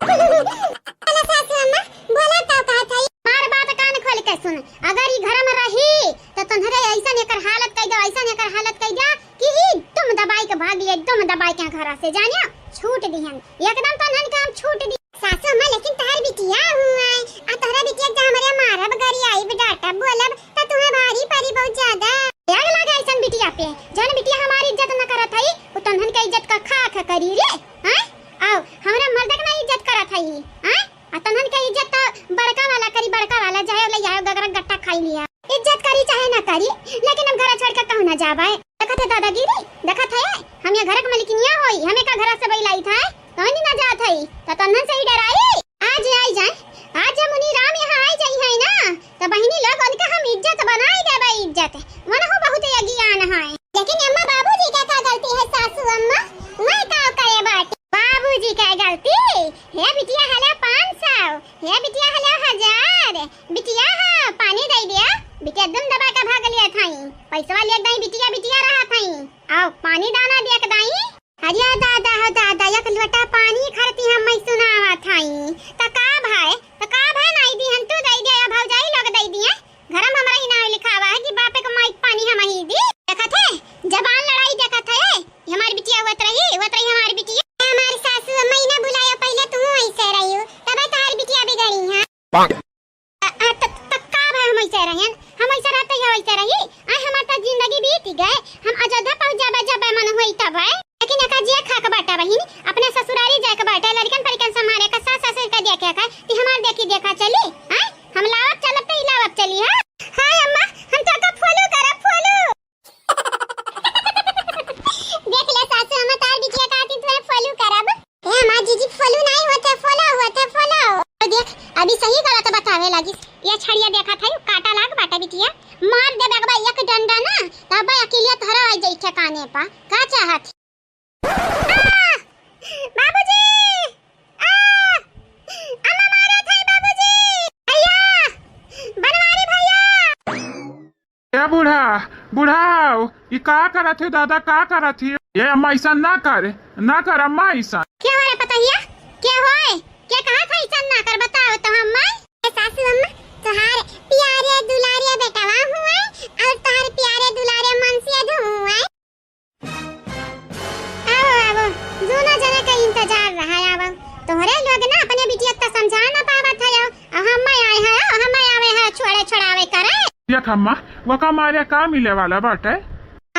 बोला सासू अम्मा बोला तो कहत है मार बात कान खोल के सुन। अगर ई घर में रही तो तन्हरे ऐसा एकर हालत कह दो, ऐसा एकर हालत कह दो कि एकदम दबाई के भाग लिए, एकदम दबाई के घर से जानियो छूट दिहन एकदम तन्हन काम छूट दी। सासू अम्मा लेकिन तार बिटिया हुआ आ तोरा बिटिया जा हमरे मारब गरी आई बेटा बोलब त तुम्हें भारी परी बहुत ज्यादा यार लगा ऐसन बिटिया पे। जन बिटिया हमारी इज्जत न करत हई उ तन्हन के इज्जत का खा करी रे। हैं आओ हमरा मर्द के इज्जत करत हई। हैं आ तन्हन के इज्जत तो बड़का वाला करी, बड़का वाला जाए ले जाए गगरा गट्टा खाई लिया। इज्जत करी चाहे ना करी लेकिन हम घर छोड़ के कहू ना जाबे। देखत है दादागिरी, देखत है हम ये घर के मलिकिनिया होई, हमें का घर से बैलाई था कहीं ना जात हई त तन्हन से ही डराई। आज आई जाए, आज मुनि राम यहाँ आई जाई है ना तो बहिनी लोग उनके हम इज्जत बनाई देबे। इज्जत मन हो बहुत ज्ञान है। लेकिन अम्मा बाबूजी का गलती है सासू अम्मा, मैं का करे बात बाबूजी का गलती है। बिटिया हले 500 है, बिटिया हले 1000 बिटिया हां पानी दे दिया। बिटिया एकदम दबा के भाग लिया थाई, पैसा ले दाई बिटिया बिटिया रहा थाई। आओ पानी दाना दे के दाई। अरे दादा हो दादा एक लोटा पानी खरती हम मैं सुनावा थाई त का भाई नहीं दी हम तू दई दे भौजाई लोग दई दिए। घर में हमरा ही नाम लिखावा है कि बापे को माइक पानी हम ही दी। देखत है जबान लड़ाई देखत है हमारी बिटिया होत रही हमारी बिटिया। हमारी सासू अम्मा ने बुलाया पहले तू ऐसे रही हो तब तारी बिटिया बिगड़ी है। का भाई हम ऐसे रहन, हम ऐसे रहते है वैसे रही। आ हमार जिंदगी बीत गए, हम अयोध्या पहुंच जाबे जब मन होई तब है। लेकिन एका जे खा के बाटा बहिन अपने ससुरारी जाके बाटा लड़कन परिकन समारे का सास ससुर का देखे का कि हमार देखी देखा चली। हां हम लावत चलत तो इलावत चली। हां अम्मा हम तो का फॉलो करब फॉलो। देख ले सासू हम तार बिटिया का आती तोरे फॉलो करब। ए मां जीजी फॉलो नहीं होते फॉलो। देख अभी सही गलत बतावे लगी। ये छड़िया देखा था काटा लाग बाटा बिटिया मार दे बगबा एक डंडा ना तब अकेले धरा आ जाई ठिकाने पा का चाहत। बाबूजी अम्मा मारा था बाबूजी। भैया बनवारी भैया। ए बूढ़ा बुढ़ाओ ये का करत है दादा का करत है? ये अम्मा ऐसा ना कर अम्मा ऐसा क्या हो रे पतहिया क्या होए क्या कहा था ऐसा ना कर बताओ तो हम सासू अम्मा तोहार प्यारे दुलारे बेटावा हुआ और तोहार प्यारे दुलारे मनसिया हुआ। आओ दोनों जने का इंतजार रहा। अब तोहरे लोग ना अपने बिटिया तो समझा ना पावत है। हम आए हैं हम आवे है छोड़ावे करे। देख अम्मा वो का मारे का मिले वाला बाटे।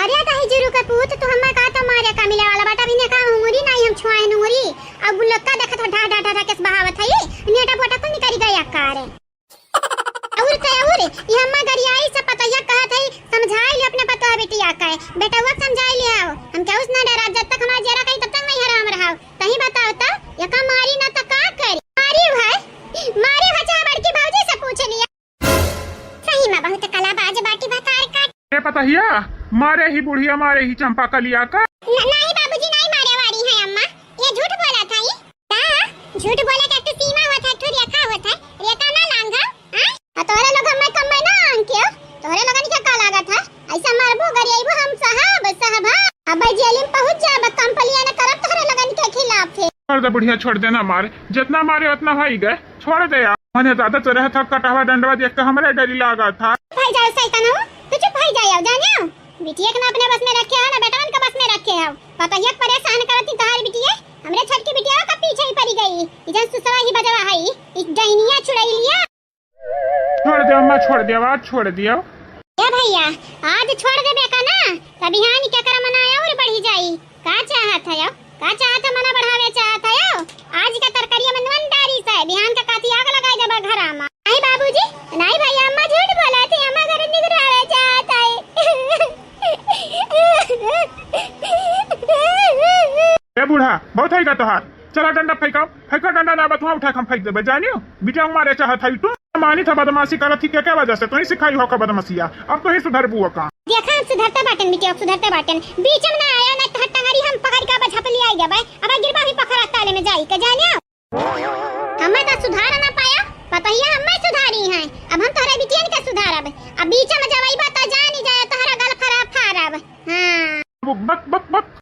अरे कहीं जरूर का पूत तो हम का तो मारे का मिले वाला बाटा भी ने का उंगली नहीं हम छुआए नुंगली। अब लोग का देखत ढा ढा ढा के बहावत है नेटा पोटा को निकल गया कारे। और ये अम्मा गरियाई से पतैया कहत है समझाई ले अपने पतवा बिटिया का बेटा वो समझाई ले आओ। हम क्या उस ना डरा जब तक हमारा जरा कहीं तब तक नहीं हराम रहा। कहीं बताओ तो ये का मारी ना तो का करी। मारी बचा बड़की भौजी से पूछ लिया। सही में बहुत कला बाज बाटी बता का ए पतहिया मारे ही बुढ़िया मारे ही चंपा कलिया का। नहीं बाबूजी नहीं मारे वाली है अम्मा, ये झूठ बोला था ये। का झूठ बोले का तो सीमा हुआ था, तो रेखा हुआ था, रेखा ना लांगा। हां तोरे लोग हमें कम ना अंके, तोरे लोगन के का लागा था ऐसा मारबो गरियाबो हम साहब अब जेल में पहुंच जाब, कंपलिया ने करब तोरे लोगन के खिलाफ है। छोड़ दे बुढ़िया, छोड़ देना मारे, जितना मारे उतना भाई गए, छोड़ दे यार। मैंने ज्यादा तो रहा था कटावा डंडवा देख के हमारे डर लगा था। भाई जाओ सैतान हो, तू चुप भाई जाओ जानियो, बिटिया के ना अपने बस में रखे हो ना बेटान के बस में रखे हो। पता ये परेशान करती तोहार बिटिया, हमरे छठ की बिटिया का पीछे ही पड़ी गई, इधर सुसवा ही बजवा है, इस डैनिया चुड़ैल लिया। छोड़ दे अम्मा, छोड़ दे, आज छोड़ दिया। ए भैया आज छोड़ देबे का ना, तभी हानि क्या कर मनाया और बढ़ी जाई। का चाहत है यो, का चाहत मना बढ़ावे चाहत है यो। आज का तरकारिया में नवनदारी से बिहान का काती आग लगाई देबा घर आमा। नहीं बाबूजी नहीं भैया, अम्मा झूठ बोला थे, अम्मा घर निगरावे चाहत है। ए बूढ़ा बहुत है का तोहार, चला डंडा फेंका, फेंका डंडा ना बतवा उठा हम फेंक देबे जानियो। बिटिया मारे चाहत है तू, मानी था बदमाशी करत थी क्या वजह से, तो ही सिखाई हो का बदमाशिया, अब तो ही सुधर बुआ का। देखा हम सुधरता बाटन बिटिया, सुधरता बाटन, बीच में ना आया ना तो हट्टांगरी हम पकड़ का बझप ले आई गए, अब गिरबा भी पकड़ा ताले में जाई के जानियो। हम्मा तो सुधार ना पाया, पता ही हम्मा सुधारी हैं, अब हम तोहरे बिटियन के सुधारब, अब बीच में जवाई बात जानी जाए तोहरा गल खराब फारब। हां बक बक बक।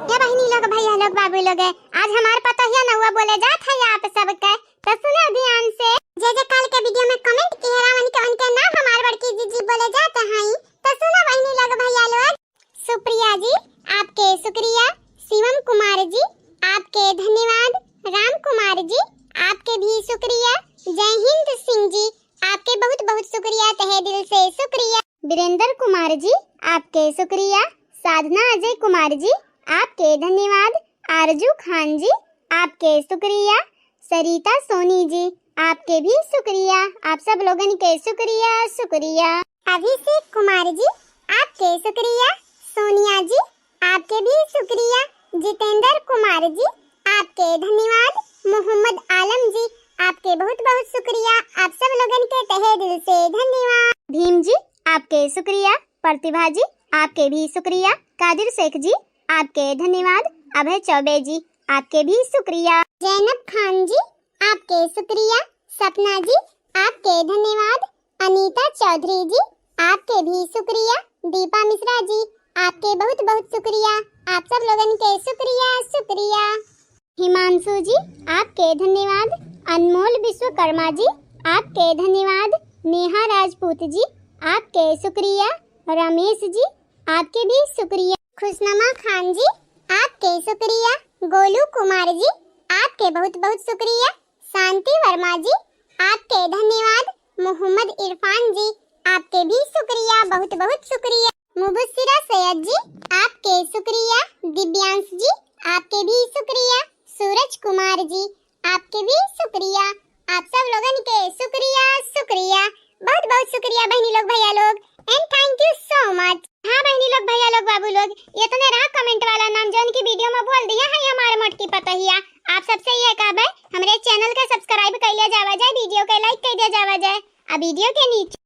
क्या बहनी लोग भैया लोग बाबू लोग, आज हमारे पता ही ना हुआ बोले जात है आप सबके, तो सुनो ध्यान से। जे कल के वीडियो में कमेंट किए रावन के नाम हमारे बड़की जीजी बोले जाते हैं, तो सुनो बहनी लोग भैया लोग। सुप्रिया जी आपके शुक्रिया, शिवम कुमार जी आपके धन्यवाद, राम कुमार जी आपके भी शुक्रिया, जय हिंद सिंह जी आपके बहुत बहुत शुक्रिया, तहे दिल से शुक्रिया, वीरेंद्र कुमार जी आपके शुक्रिया, साधना अजय कुमार जी आपके धन्यवाद, आरजू खान जी आपके शुक्रिया, सरिता सोनी जी आपके भी शुक्रिया, आप सब लोगन के शुक्रिया शुक्रिया, अभिषेक कुमार जी आपके शुक्रिया, सोनिया जी आपके भी शुक्रिया, जितेंद्र कुमार जी आपके धन्यवाद, मोहम्मद आलम जी आपके बहुत बहुत शुक्रिया, आप सब लोगन के तहे दिल से धन्यवाद, भीम जी आपके शुक्रिया, प्रतिभा जी आपके भी शुक्रिया, कादिर शेख जी आपके धन्यवाद, अभय चौबे जी आपके भी शुक्रिया, जैनब खान जी आपके शुक्रिया, सपना जी आपके धन्यवाद, अनीता चौधरी जी आपके भी शुक्रिया, दीपा मिश्रा जी आपके बहुत बहुत शुक्रिया, आप सब लोगन के शुक्रिया शुक्रिया, हिमांशु जी आपके धन्यवाद, अनमोल विश्वकर्मा जी आपके धन्यवाद, नेहा राजपूत जी आपके शुक्रिया, रमेश जी आपके भी शुक्रिया, खुशनमा खान जी आपके शुक्रिया, गोलू कुमार जी आपके बहुत बहुत शुक्रिया, शांति वर्मा जी आपके धन्यवाद, मोहम्मद इरफान जी आपके भी शुक्रिया बहुत बहुत शुक्रिया, मुबस्सिरा सैयद जी आपके शुक्रिया, दिव्यांश जी आपके भी शुक्रिया, सूरज कुमार जी आपके भी शुक्रिया, आप सब लोगन के शुक्रिया शुक्रिया, बहुत बहुत शुक्रिया बहनी लोग भैया लोग, and thank you so much. हाँ बहनी लोग भैया लोग बाबू लोग, ये तो रहा कमेंट वाला नाम जो उनकी वीडियो में बोल दिया है हमारे मोट की पतहिया। आप सबसे ये कहब है हमारे चैनल का सब्सक्राइब कर लिया जावा जाए, वीडियो के लाइक कर दिया जावा जाए, अब वीडियो के नीचे